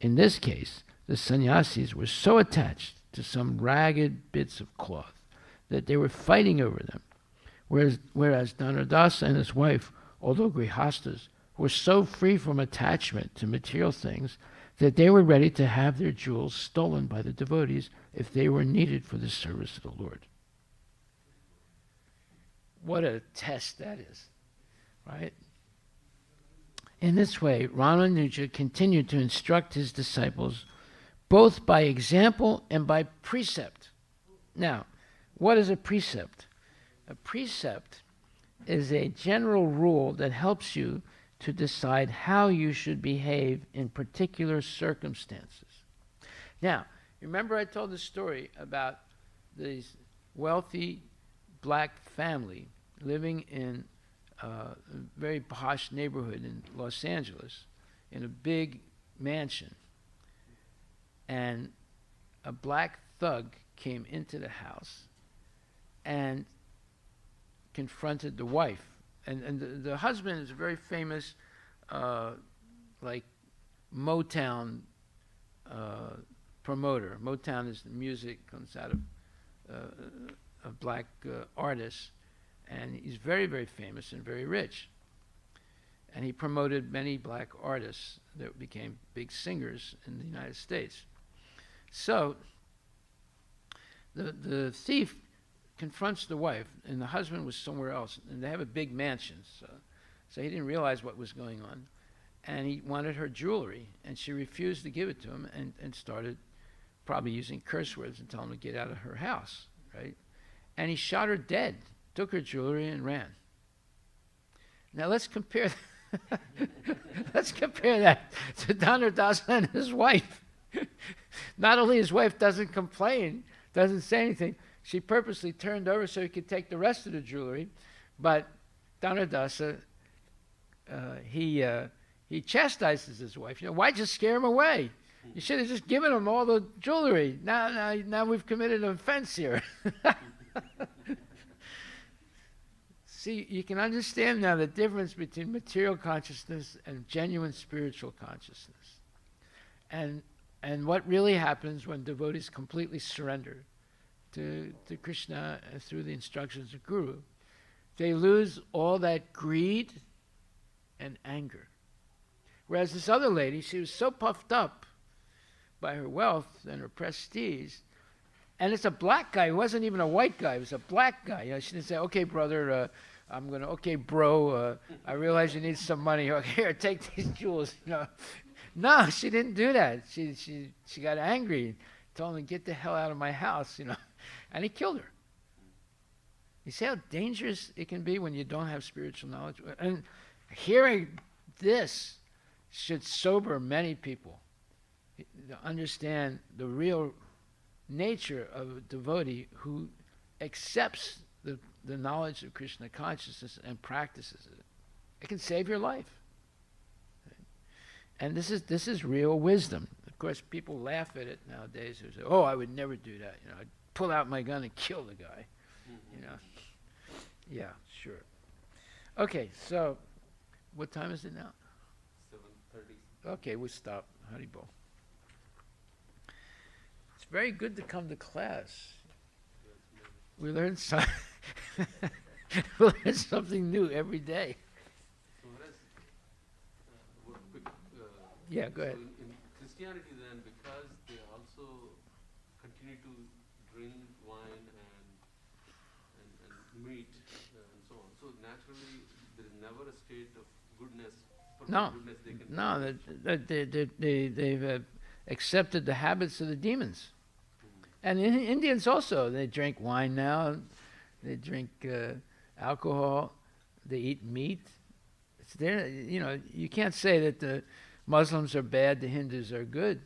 In this case, the sannyasis were so attached to some ragged bits of cloth that they were fighting over them, whereas Dhanurdasa and his wife, although grihastas, were so free from attachment to material things that they were ready to have their jewels stolen by the devotees if they were needed for the service of the Lord. What a test that is, right? In this way, Ramanuja continued to instruct his disciples both by example and by precept. Now, what is a precept? A precept is a general rule that helps you to decide how you should behave in particular circumstances. Now, remember I told the story about this wealthy black family living in a very posh neighborhood in Los Angeles in a big mansion. And a black thug came into the house and confronted the wife. And the husband is a very famous, like Motown promoter. Motown is the music comes out of black artists, and he's very, very famous and very rich. And he promoted many black artists that became big singers in the United States. So the thief confronts the wife, and the husband was somewhere else, and they have a big mansion, so he didn't realize what was going on, and he wanted her jewelry, and she refused to give it to him, and started probably using curse words and telling him to get out of her house, right? And he shot her dead, took her jewelry, and ran. Now let's compare let's compare that to Dhanurdasa and his wife. Not only his wife doesn't complain, doesn't say anything, she purposely turned over so he could take the rest of the jewelry, but Dhanurdasa, he chastises his wife. Why'd you scare him away? You should have just given him all the jewelry. Now we've committed an offense here. See, you can understand now the difference between material consciousness and genuine spiritual consciousness. And what really happens when devotees completely surrender to Krishna through the instructions of Guru. They lose all that greed and anger. Whereas this other lady, she was so puffed up by her wealth and her prestige, and it's a black guy, it wasn't even a white guy, it was a black guy. She didn't say, "Okay, brother, okay, bro, I realize you need some money. Okay, here, take these jewels." No, she didn't do that. She got angry, told him, "Get the hell out of my house," and he killed her. You see how dangerous it can be when you don't have spiritual knowledge? And hearing this should sober many people to understand the real nature of a devotee who accepts the knowledge of Krishna consciousness and practices it. It can save your life. And this is real wisdom. Of course, people laugh at it nowadays. They say, "Oh, I would never do that. I'd pull out my gun and kill the guy." Yeah, sure. Okay, so what time is it now? 7:30. Okay, we'll stop. Haribol. It's very good to come to class. We learn we learn something new every day. So whereas, one quick, Yeah, go ahead. So in Christianity then, because they also continue to drink wine and meat and so on, so naturally there is never a state of goodness, No, goodness they can no, they've accepted the habits of the demons. And Indians also, they drink wine now. They drink alcohol. They eat meat. It's there. You can't say that the Muslims are bad, the Hindus are good.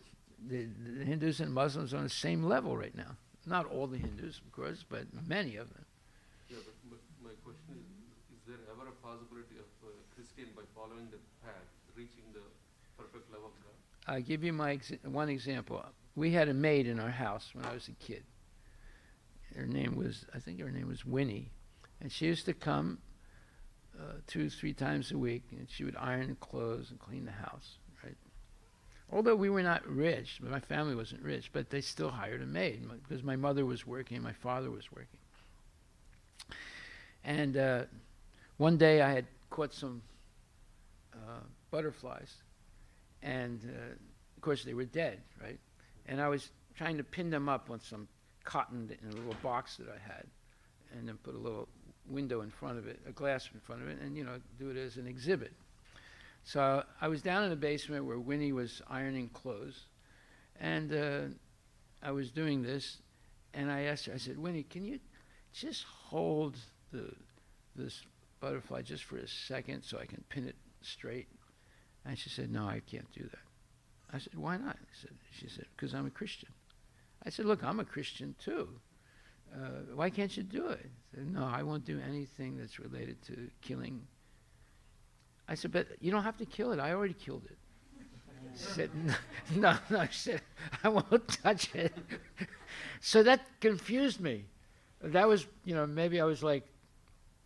The Hindus and Muslims are on the same level right now. Not all the Hindus, of course, but many of them. Yeah, but my question is there ever a possibility of a Christian, by following the path, reaching the perfect love of God? I'll give you one example. We had a maid in our house when I was a kid. I think her name was Winnie. And she used to come 2-3 times a week, and she would iron clothes and clean the house, right? Although we were not rich, my family wasn't rich, but they still hired a maid because my mother was working, my father was working. And one day I had caught some butterflies, and of course they were dead, right? And I was trying to pin them up on some cotton in a little box that I had, and then put a little window in front of it, a glass in front of it, and do it as an exhibit. So I was down in the basement where Winnie was ironing clothes, and I was doing this, and I asked her, I said, Winnie, can you just hold this butterfly just for a second so I can pin it straight? And she said, no, I can't do that. I said, why not? She said, because I'm a Christian. I said, look, I'm a Christian too. Why can't you do it? She said, no, I won't do anything that's related to killing. I said, but you don't have to kill it. I already killed it. She said, no. She said, I won't touch it. So that confused me. That was, maybe I was like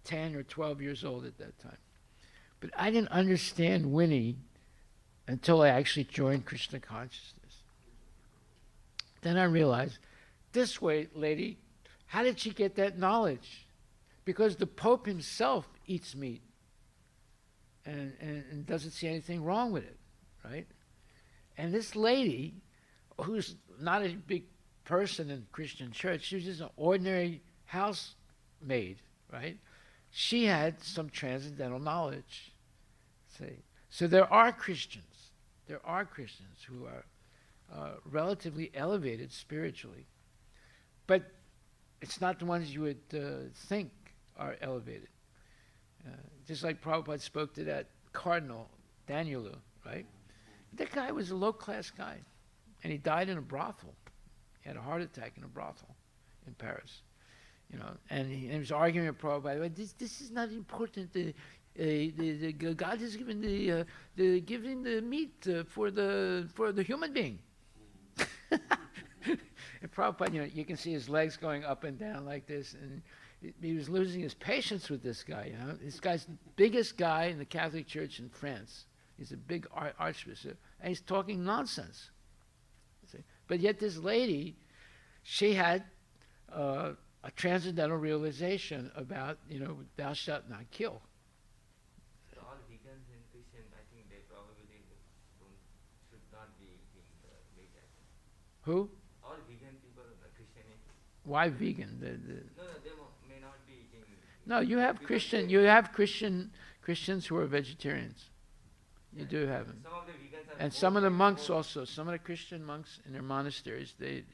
10 or 12 years old at that time. But I didn't understand Winnie until I actually joined Krishna consciousness. Then I realized, this way, lady, how did she get that knowledge? Because the Pope himself eats meat and doesn't see anything wrong with it, right? And this lady, who's not a big person in Christian church, she was just an ordinary housemaid, right? She had some transcendental knowledge. See? So there are Christians who are relatively elevated spiritually, but it's not the ones you would think are elevated. Just like Prabhupada spoke to that Cardinal Danielu, right? That guy was a low-class guy, and he died in a brothel. He had a heart attack in a brothel in Paris, and he was arguing with Prabhupada. This is not important. God has given giving the meat for the human being. And Prabhupada, you can see his legs going up and down like this, and he was losing his patience with this guy. This guy's the biggest guy in the Catholic Church in France. He's a big archbishop, and he's talking nonsense. See? But yet this lady, she had a transcendental realization about, thou shalt not kill. So all vegans and Christians, I think they probably should not be eating meat. Who? All vegan people, Christianity. Why vegan? No, they may not be eating. No, you have Christians who are vegetarians. You do have them. Some of the vegans are. And some of the monks also, some of the Christian monks in their monasteries, they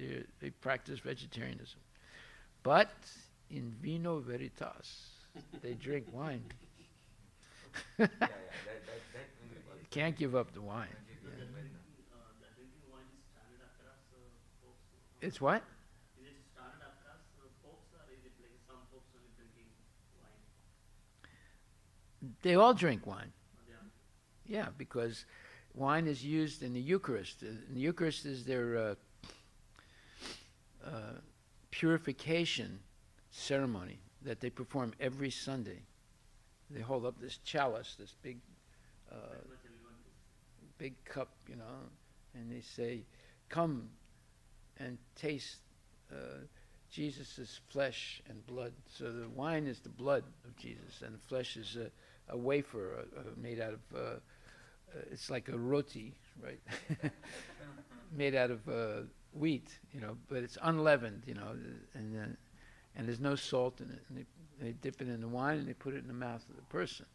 practice vegetarianism. But in vino veritas, they drink wine. That will be Can't give up the wine. It's what? Is it started after us, folks, or is it like some folks only drinking wine? They all drink wine. Yeah. Yeah, because wine is used in the Eucharist. And the Eucharist is their purification ceremony that they perform every Sunday. They hold up this chalice, this big cup, and they say, come and taste Jesus' flesh and blood. So the wine is the blood of Jesus, and the flesh is a wafer made out of, it's like a roti, right? Made out of wheat, but it's unleavened, and there's no salt in it. And they dip it in the wine and they put it in the mouth of the person.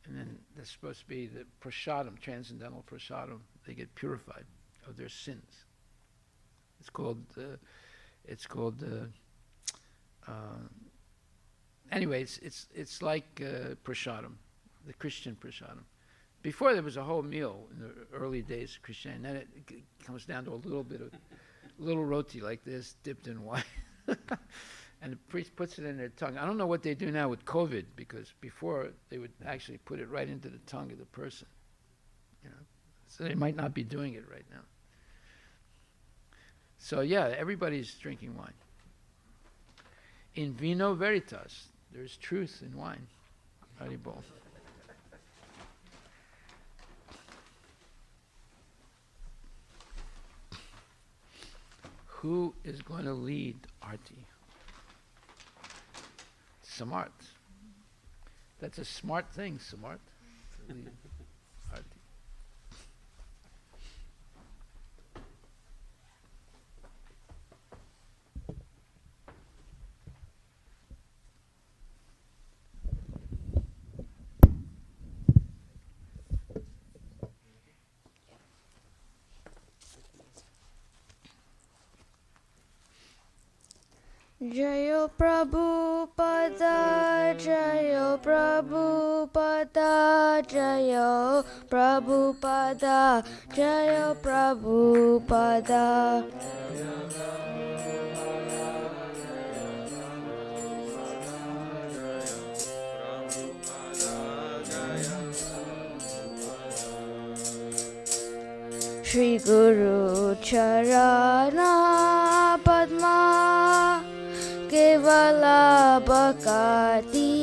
And then that's supposed to be the prasadam, transcendental prasadam. They get purified of their sins. It's called anyway, it's like prasadam, the Christian prasadam. Before there was a whole meal in the early days of Christianity, and then it comes down to a little bit of little roti like this, dipped in wine, and the priest puts it in their tongue. I don't know what they do now with COVID, because before they would actually put it right into the tongue of the person, you know. So they might not be doing it right now. So yeah, everybody's drinking wine. In vino veritas, there's truth in wine. Haribol. Who is going to lead Aarti? Samart. That's a smart thing, Samart, to lead Aarti. Jayo Prabhupada, Jayo Prabhupada, Jayo Prabhupada, Jayo Prabhupada. Shri Guru Charana Padma Kevala Bhakati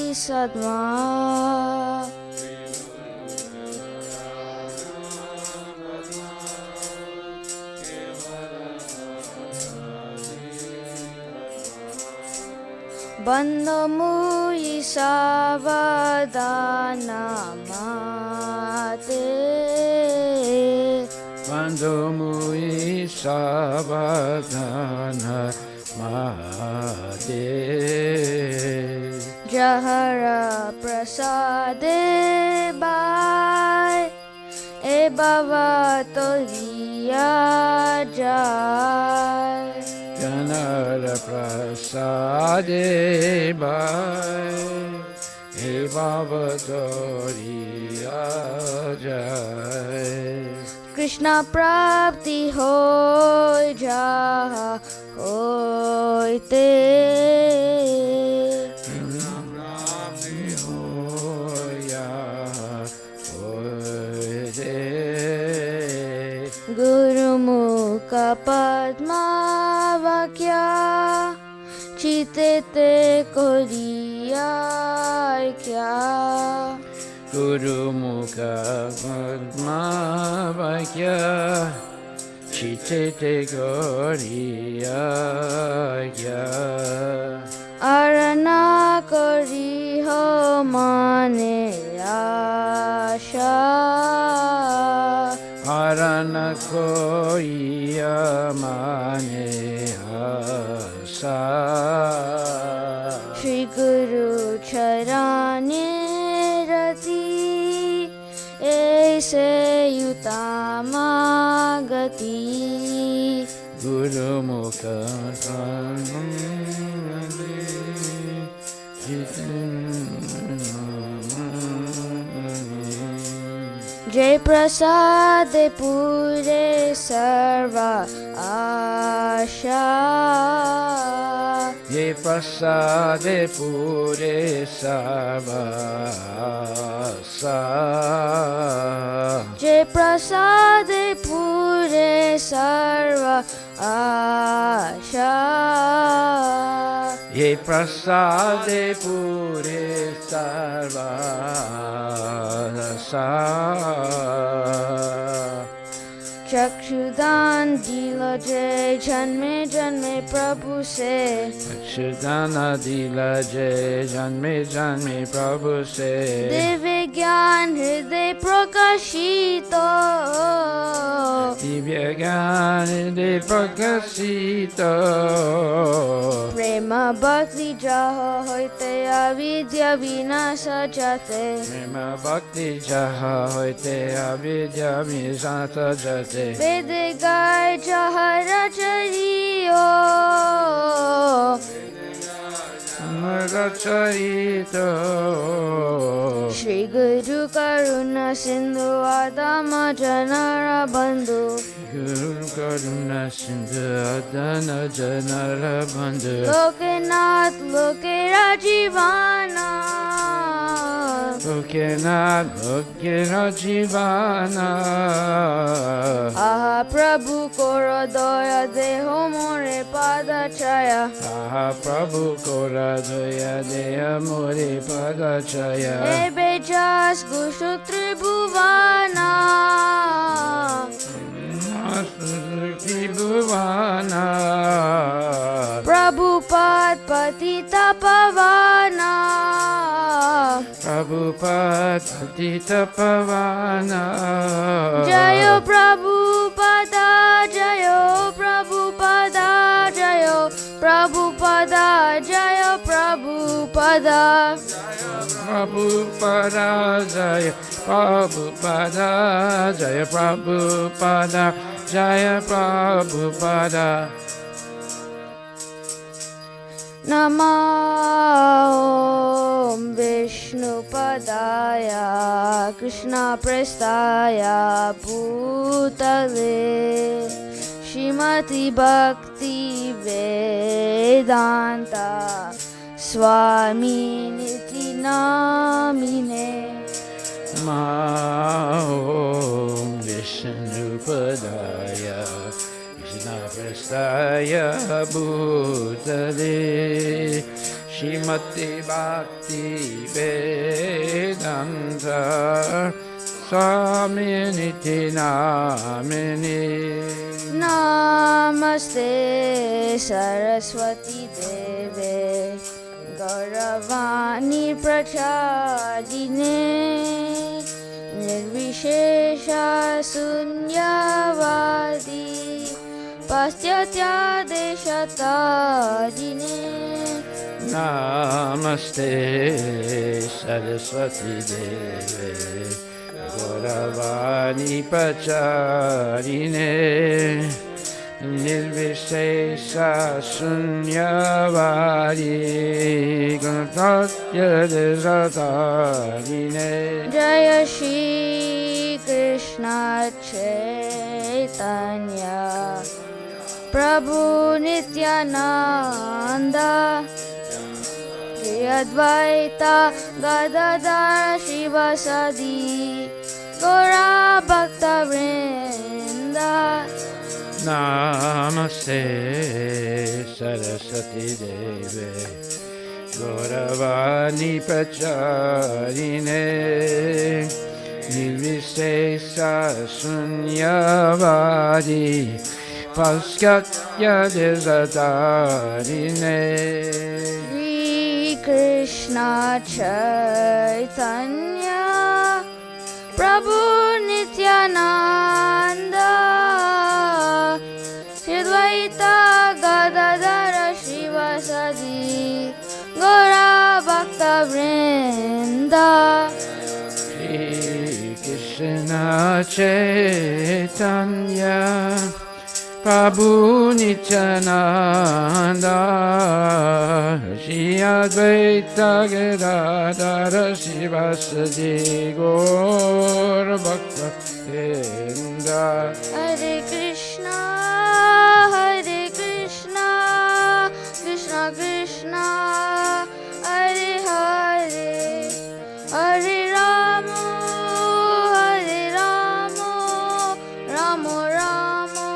Sadma. Bandhamui Savadana Mate. Bandhamui Savadana Mate. Jahara Prasade Bai E Bhava Toriya Jai. Janara Prasade Bai E Bhavatoriya Jai. Krishna Prapti Hoy Jaha Hoy Te. Krishna Prapti Hoy Jaha Hoy Te. Guru Mukha Padma Vakya Chite Te Koriya Kya. Guru Mukha Padma Vakya Chite Goriya Kya. Arana Kori Ho Mane Asha. Arana Koriya Mane Asa. Shri Guru Charane Aise Yutama Gati. Guru Mukha Jai Prasade Pure Sarva Asha. Jai Prasade Pure Sarva Asa. Jai Prasade Pure Sarva Asha. Jai Prasade Pure Sarva Asa. चक्षुदान दिला जय जन्मे जन्मे प्रभु से. चक्षुदान दिला जय जन्मे जन्मे प्रभु से. दिव्य ज्ञान हृदय प्रकाशित. दिव्य ज्ञान हृदय प्रकाशित. प्रेम भक्ति जहाँ होते अविद्या विनाश जाते. प्रेम भक्ति जहाँ होते अविद्या विनाश जाते. वेद गाय जहाँ रचरियो. Amracharito Shri Guru Karuna Sindhu Adama Janara Bandhu Guru Karuna Sindhu Adana Janara Bandhu Lokanath Loke Rajivana Lokanath Loke Rajivana Aha Prabhu Kora Daya Deho More Pada Chaya Aha Prabhu Kora Daya Deha More Pada Chaya Ebe Jas Gushu Tribhuvana Tribhuvana Prabhupada Patita Pavana Prabhupada Patita Pavana Jayo Prabhupada Jayo Prabhupada Jayo Prabhupada Jayo Prabhupada Prabhupada Jaya Prabhupada Jaya Prabhupada Jaya Prabhupada Nama Om Vishnu Padaya Krishna Prestaya Bhutale Shrimati Bhakti Vedanta Swami Niti Namine Nama Om Vishnu Padaya Krishna Prestaya Bhutale Shrimati Bhakti Vedanta Swami Niti Namine Namaste Saraswati Deve Gauravani Prachadine Nirvishesha Sunyavadi Pastyatya Deshatadine Namaste Saraswati Deve Gauravani Pracharine Nirvishesha Sunyavadi Pastyatya Deshatadine Jaya Shri Krishna Chaitanya Prabhu Nityananda Shri Advaita Gadadhara Shivasadi Gaura Bhakta Vrinda Namaste Saraswati Deve Gauravani Pracharine Nirvishesha Sunyavadi Pastyatya Deshatadine Shri Krishna Chaitanya Prabhu Nityananda Shri Advaita Gadadhara Shivasadi Gaura Bhakta Vrinda Shri Krishna Chaitanya Prabhu Nityananda Shri Advaita Gadadhara Shivasadi Gaura Bhakta Vrinda Hare Krishna Krishna Krishna Hare Hare Hare Rama Rama Rama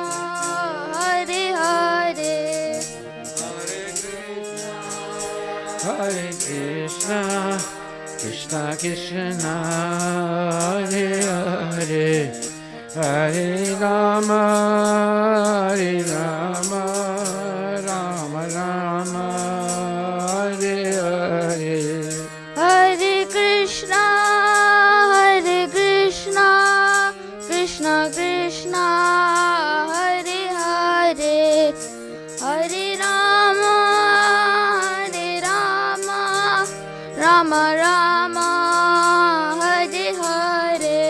Hare Hare Hare Krishna Krishna Krishna Hare Hare Hare Rama Rama Rama Hare Hare Hare Krishna Krishna Krishna Hare Hare Hare Rama Rama Rama Hare Hare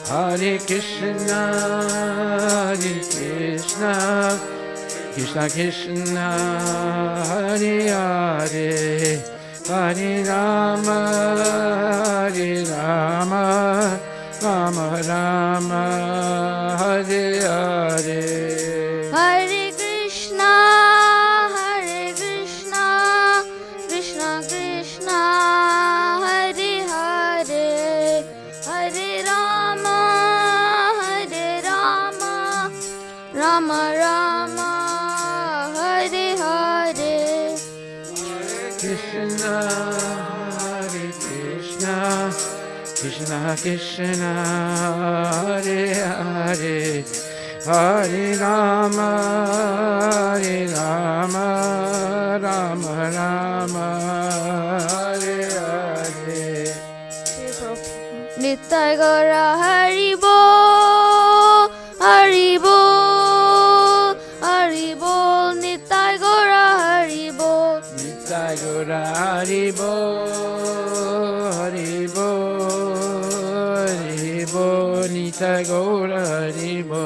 Hare Krishna Krishna Krishna Hare Hare Hare Rama Rama Rama Hare Hare Hare Krishna, Krishna Krishna, Hare Hare, Hare Rama, Rama Rama, Hare Hare. Krishna Hare Krishna Krishna Krishna Hare Hare Hare Rama Rama Rama Hare Hare Nittai Gaura Haribo, Haribo, Nittai Gaura Haribo. Nittai Gaura Haribo Nittai Gaura Haribo.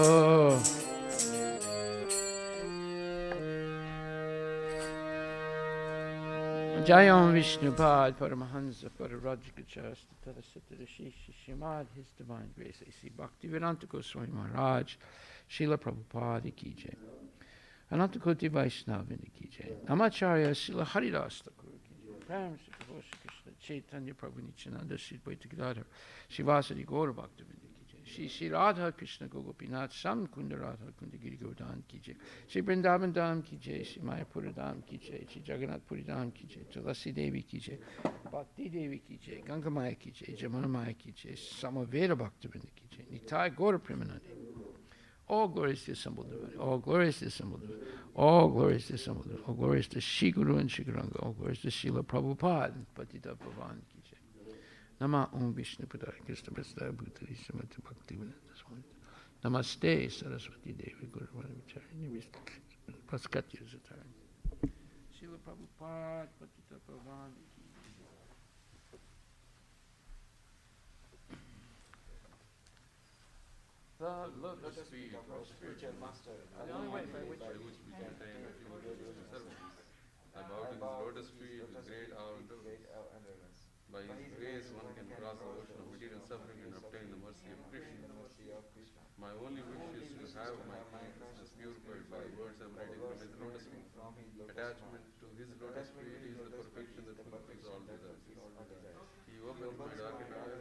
Jayam Vishnupad Paramahansa Pararajikachasta Tadasatadashishi Shimad His Divine Grace A.C. Bhaktivedanta Goswami Maharaj Srila Prabhupada Ki Jai Ananta Koti Vaishnavini Ki Jai Namacharya Srila Haridas Thakur Ki Jai Prem Shri Prabhu Shri Krishna Chaitanya Prabhu Nityananda Shri Advaita Gadadhar Shivasari Gaura Bhaktivinoda Shri Radha Krishna Gopinath Sam Kunda Radha Kunda Giri Govardhan Ki Jai Shri Vrindavan Dham Ki Jai Shri Mayapura Dham Ki Jai Shri Jagannath Puri Dham Ki Jai Tulasi Devi Ki Jai Bhakti Devi Ki Jai Ganga Maya Ki Jai Jamuna Maya Ki Jai Samaveda Bhaktivinoda Ki Jai Nitai Gaura Premanandi. All glories to the assembled divine. All glories to the assembled divine. All glories to the assembled divine. All glories to Shri Guru and Shri Guranga. All glories to Srila Prabhupada and Patita Pavan Ki Jai. Nama Om Vishnu Padaya Krishna Prasthaya Bhutali Srimati Bhaktivedanta Swami. Namaste Saraswati Devi Guru Varavicharani Paskatya Zatari. Srila Prabhupada Patita Pavan Ki The lotus feet of spiritual master, the only way by which we can attain purity service. I bow to his lotus feet with great awe and reverence. By his grace one can cross the ocean of material suffering and obtain the mercy of Krishna. My only wish is to have my consciousness purified by words emanating from his lotus feet. Attachment to his lotus feet is the perfection that fulfills all desires. He opened my darkened eyes